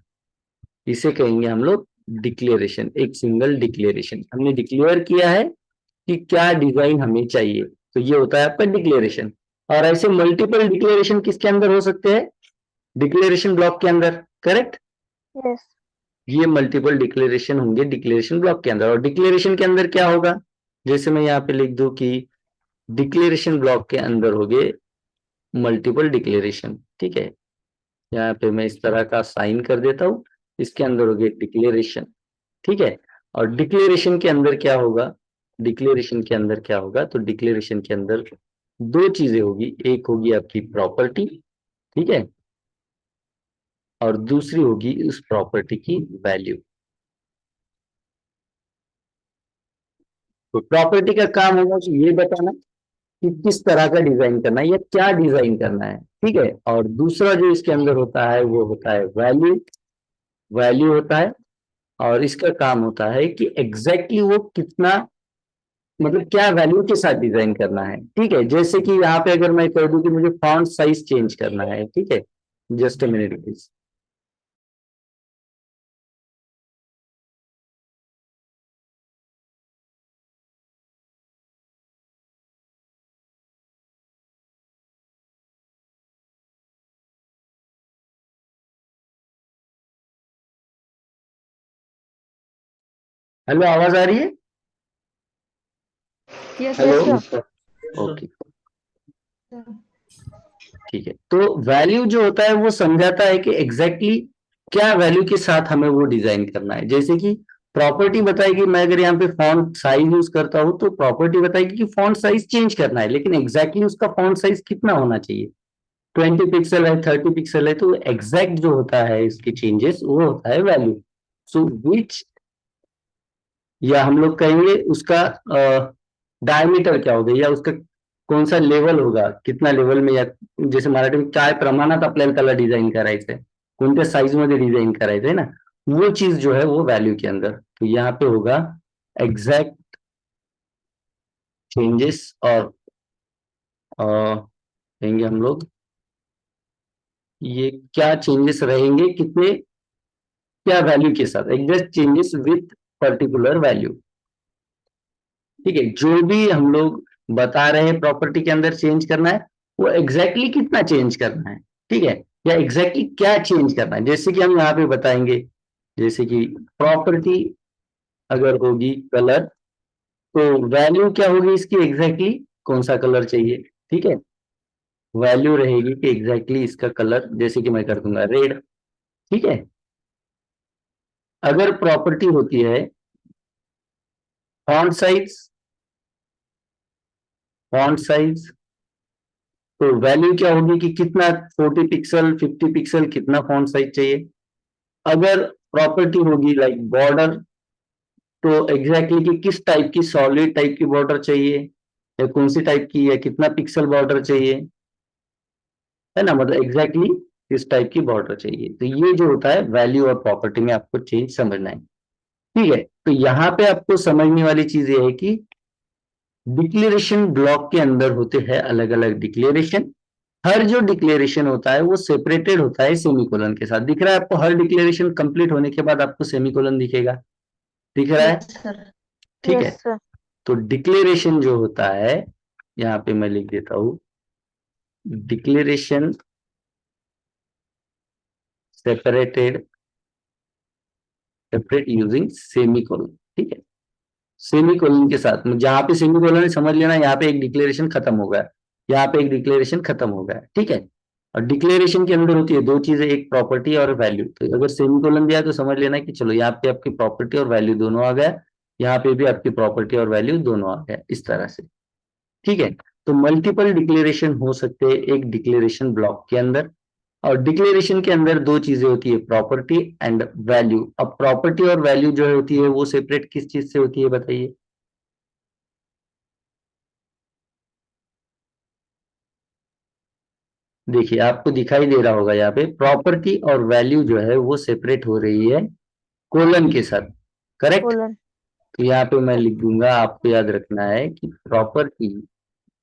इसे कहेंगे हम लोग डिक्लेरेशन, एक सिंगल डिक्लेरेशन। हमने डिक्लेयर किया है कि क्या डिजाइन हमें चाहिए, तो ये होता है आपका डिक्लेरेशन। और ऐसे मल्टीपल डिक्लेरेशन किसके अंदर हो सकते हैं? डिक्लेरेशन ब्लॉक के अंदर, करेक्ट। यस। ये मल्टीपल डिक्लेरेशन होंगे डिक्लेरेशन ब्लॉक के अंदर। और डिक्लेरेशन के अंदर क्या होगा, जैसे मैं यहाँ पे लिख दूं कि डिक्लेरेशन ब्लॉक के अंदर होंगे मल्टीपल डिक्लेरेशन। ठीक है, यहाँ पे मैं इस तरह का साइन कर देता हूँ, इसके अंदर होंगे डिक्लेरेशन। ठीक है, और डिक्लेरेशन के अंदर क्या होगा, डिक्लेरेशन के अंदर क्या होगा, तो डिक्लेरेशन के अंदर दो चीजें होगी, एक होगी आपकी प्रॉपर्टी, ठीक है, और दूसरी होगी उस प्रॉपर्टी की वैल्यू। तो प्रॉपर्टी का काम होगा कि ये बताना कि किस तरह का डिजाइन करना है या क्या डिजाइन करना है। ठीक है, और दूसरा जो इसके अंदर होता है वो होता है वैल्यू। वैल्यू होता है और इसका काम होता है कि एग्जैक्टली वो कितना, मतलब क्या वैल्यू के साथ डिजाइन करना है। ठीक है, जैसे कि यहाँ पे अगर मैं कह दूं कि मुझे फॉन्ट साइज चेंज करना है, ठीक है, just a minute please. Hello, आवाज आ रही है? Yes hello, sir. ओके, ठीक है। तो वैल्यू जो होता है वो समझाता है कि एग्जैक्टली क्या वैल्यू के साथ हमें वो डिजाइन करना है। जैसे कि प्रॉपर्टी बताएगी, मैं अगर यहाँ पे फॉन्ट साइज यूज करता हूँ तो प्रॉपर्टी बताएगी कि फॉन्ट साइज चेंज करना है, लेकिन एग्जैक्टली उसका फॉन्ट साइज कितना होना चाहिए। 20 पिक्सल है, 30 पिक्सल है, तो एग्जैक्ट जो होता है इसकी चेंजेस वो होता है वैल्यू। सो विच, या हम लोग कहेंगे उसका डायमीटर क्या होगा, या उसका कौन सा लेवल होगा, कितना लेवल में, या जैसे मराठी में काय प्रमाणात आपल्याला त्याला डिझाईन करायचंय, कोणत्या साइज मध्ये डिझाइन करायचंय ना, वो चीज जो है वो वैल्यू के अंदर। तो यहाँ पे होगा एग्जैक्ट चेंजेस, और कहेंगे हम लोग ये क्या चेंजेस रहेंगे, कितने, क्या वैल्यू के साथ, exact changes with particular value. ठीक है, जो भी हम लोग बता रहे हैं प्रॉपर्टी के अंदर चेंज करना है, वो एग्जैक्टली कितना चेंज करना है। ठीक है, या एग्जैक्टली क्या चेंज करना है, जैसे कि हम यहाँ पे बताएंगे, जैसे कि प्रॉपर्टी अगर होगी कलर, तो वैल्यू क्या होगी इसकी, एग्जैक्टली कौन सा कलर चाहिए। ठीक है, वैल्यू रहेगी कि एग्जैक्टली इसका कलर, जैसे कि मैं कर दूंगा रेड। ठीक है, अगर प्रॉपर्टी होती है फॉन्ट साइज, फॉन्ट साइज, तो वैल्यू क्या होगी कि कितना, 40 पिक्सल, 50 पिक्सल, कितना फॉन्ट साइज चाहिए। अगर प्रॉपर्टी होगी लाइक बॉर्डर, तो एग्जैक्टली कि किस टाइप की, सॉलिड टाइप की बॉर्डर चाहिए या कौन सी टाइप की, या कितना पिक्सल बॉर्डर चाहिए, है ना, मतलब एग्जैक्टली किस टाइप की बॉर्डर चाहिए। तो ये जो होता है वैल्यू और प्रॉपर्टी में आपको चेंज समझना है। ठीक है, तो यहाँ पे आपको समझने वाली चीज ये है कि डिक्लेरेशन ब्लॉक के अंदर होते हैं अलग अलग डिक्लेरेशन। हर जो डिक्लेरेशन होता है वो सेपरेटेड होता है सेमीकोलन के साथ। दिख रहा है आपको, हर डिक्लेरेशन कंप्लीट होने के बाद आपको सेमीकोलन दिखेगा, दिख रहा है? Yes sir. ठीक यस है, सर। तो डिक्लेरेशन जो होता है, यहाँ पे मैं लिख देता हूं, declaration separated, separate using semicolon. ठीक है, सेमीकोलन के साथ, जहां पे सेमीकोलन है समझ लेना यहाँ पे एक डिक्लेरेशन खत्म हो गया, यहाँ पे एक डिक्लेरेशन खत्म हो गया। ठीक है, और डिक्लेरेशन के अंदर होती है दो चीजें, एक प्रॉपर्टी और वैल्यू। तो अगर सेमीकोलन दिया तो समझ लेना कि चलो यहाँ पे आपकी प्रॉपर्टी और वैल्यू दोनों आ गया, यहाँ पे भी आपकी प्रॉपर्टी और वैल्यू दोनों आ गया, इस तरह से। ठीक है, तो मल्टीपल डिक्लेरेशन हो सकते हैं एक डिक्लेरेशन ब्लॉक के अंदर। और डिक्लेरेशन के अंदर दो चीजें होती है, प्रॉपर्टी एंड वैल्यू। अब प्रॉपर्टी और वैल्यू जो होती है वो सेपरेट किस चीज से होती है बताइए? देखिए आपको दिखाई दे रहा होगा यहाँ पे प्रॉपर्टी और वैल्यू जो है वो सेपरेट हो रही है कोलन के साथ, करेक्ट। कोलन। तो यहाँ पे मैं लिख दूंगा, आपको याद रखना है कि property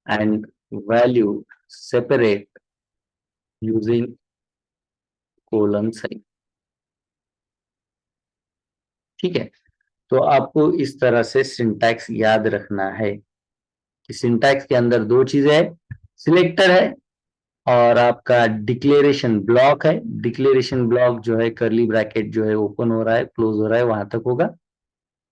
and value separate using colon sign, ठीक है। तो आपको इस तरह से सिंटैक्स याद रखना है कि सिंटैक्स के अंदर दो चीजें है, सिलेक्टर है और आपका डिक्लेरेशन ब्लॉक है। डिक्लेरेशन ब्लॉक जो है करली ब्रैकेट जो है ओपन हो रहा है क्लोज हो रहा है वहां तक होगा।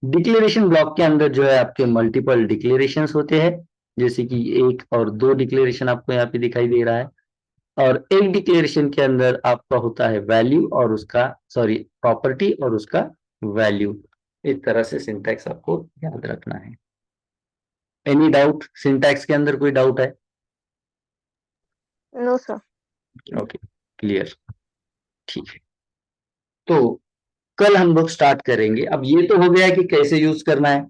डिक्लेरेशन ब्लॉक के अंदर जो है आपके मल्टीपल डिक्लेरेशंस होते हैं, जैसे कि एक और दो डिक्लेरेशन आपको यहाँ पे दिखाई दे रहा है, और एक डिक्लेरेशन के अंदर आपका होता है वैल्यू और उसका सॉरी प्रॉपर्टी और उसका वैल्यू। इस तरह से सिंटैक्स आपको याद रखना है। एनी डाउट सिंटैक्स के अंदर, कोई डाउट है? No sir. ओके, क्लियर, ठीक है। तो कल हम लोग स्टार्ट करेंगे। अब ये तो हो गया कि कैसे यूज करना है,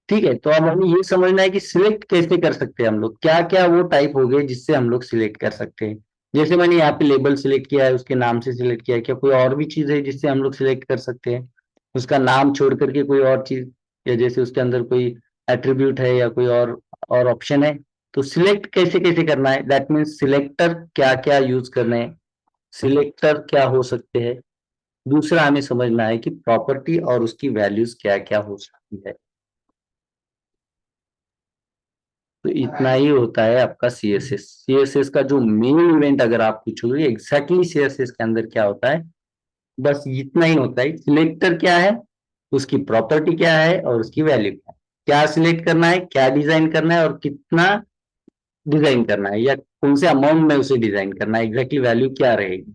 ठीक है। तो अब हमें ये समझना है कि सिलेक्ट कैसे कर सकते हैं हम लोग, क्या क्या वो टाइप हो गए जिससे हम लोग सिलेक्ट कर सकते हैं। जैसे मैंने यहाँ पे लेबल सिलेक्ट किया है, उसके नाम से सिलेक्ट किया है, क्या कोई और भी चीज है जिससे हम लोग सिलेक्ट कर सकते हैं उसका नाम छोड़ करके कोई और चीज, या जैसे उसके अंदर कोई एट्रीब्यूट है या कोई और ऑप्शन है। तो सिलेक्ट कैसे कैसे करना है, दैट मीन्स सिलेक्टर क्या क्या यूज करने हैं, सिलेक्टर क्या हो सकते हैं। दूसरा हमें समझना है कि प्रॉपर्टी और उसकी वैल्यूज क्या क्या हो सकती है। तो इतना ही होता है आपका सीएसएस। सीएसएस का जो मेन इवेंट अगर आप पूछोगे एग्जैक्टली सीएसएस के अंदर क्या होता है, बस इतना ही होता है। सिलेक्टर क्या है, उसकी प्रॉपर्टी क्या है और उसकी वैल्यू क्या है, क्या सिलेक्ट करना है, क्या डिजाइन करना है और कितना डिजाइन करना है, या कौन से अमाउंट में उसे डिजाइन करना है, एग्जैक्टली वैल्यू क्या रहेगी,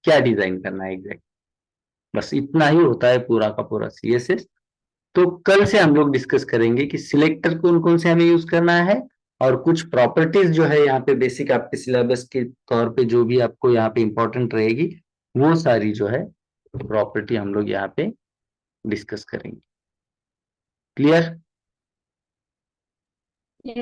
क्या डिजाइन करना है एग्जैक्ट। बस इतना ही होता है पूरा का पूरा सीएसएस। तो कल से हम लोग डिस्कस करेंगे कि सिलेक्टर कौन कौन से हमें यूज करना है, और कुछ प्रॉपर्टीज जो है यहाँ पे बेसिक आपके सिलेबस के तौर पे जो भी आपको यहाँ पे इंपॉर्टेंट रहेगी वो सारी जो है प्रॉपर्टी हम लोग यहाँ पे डिस्कस करेंगे। क्लियर?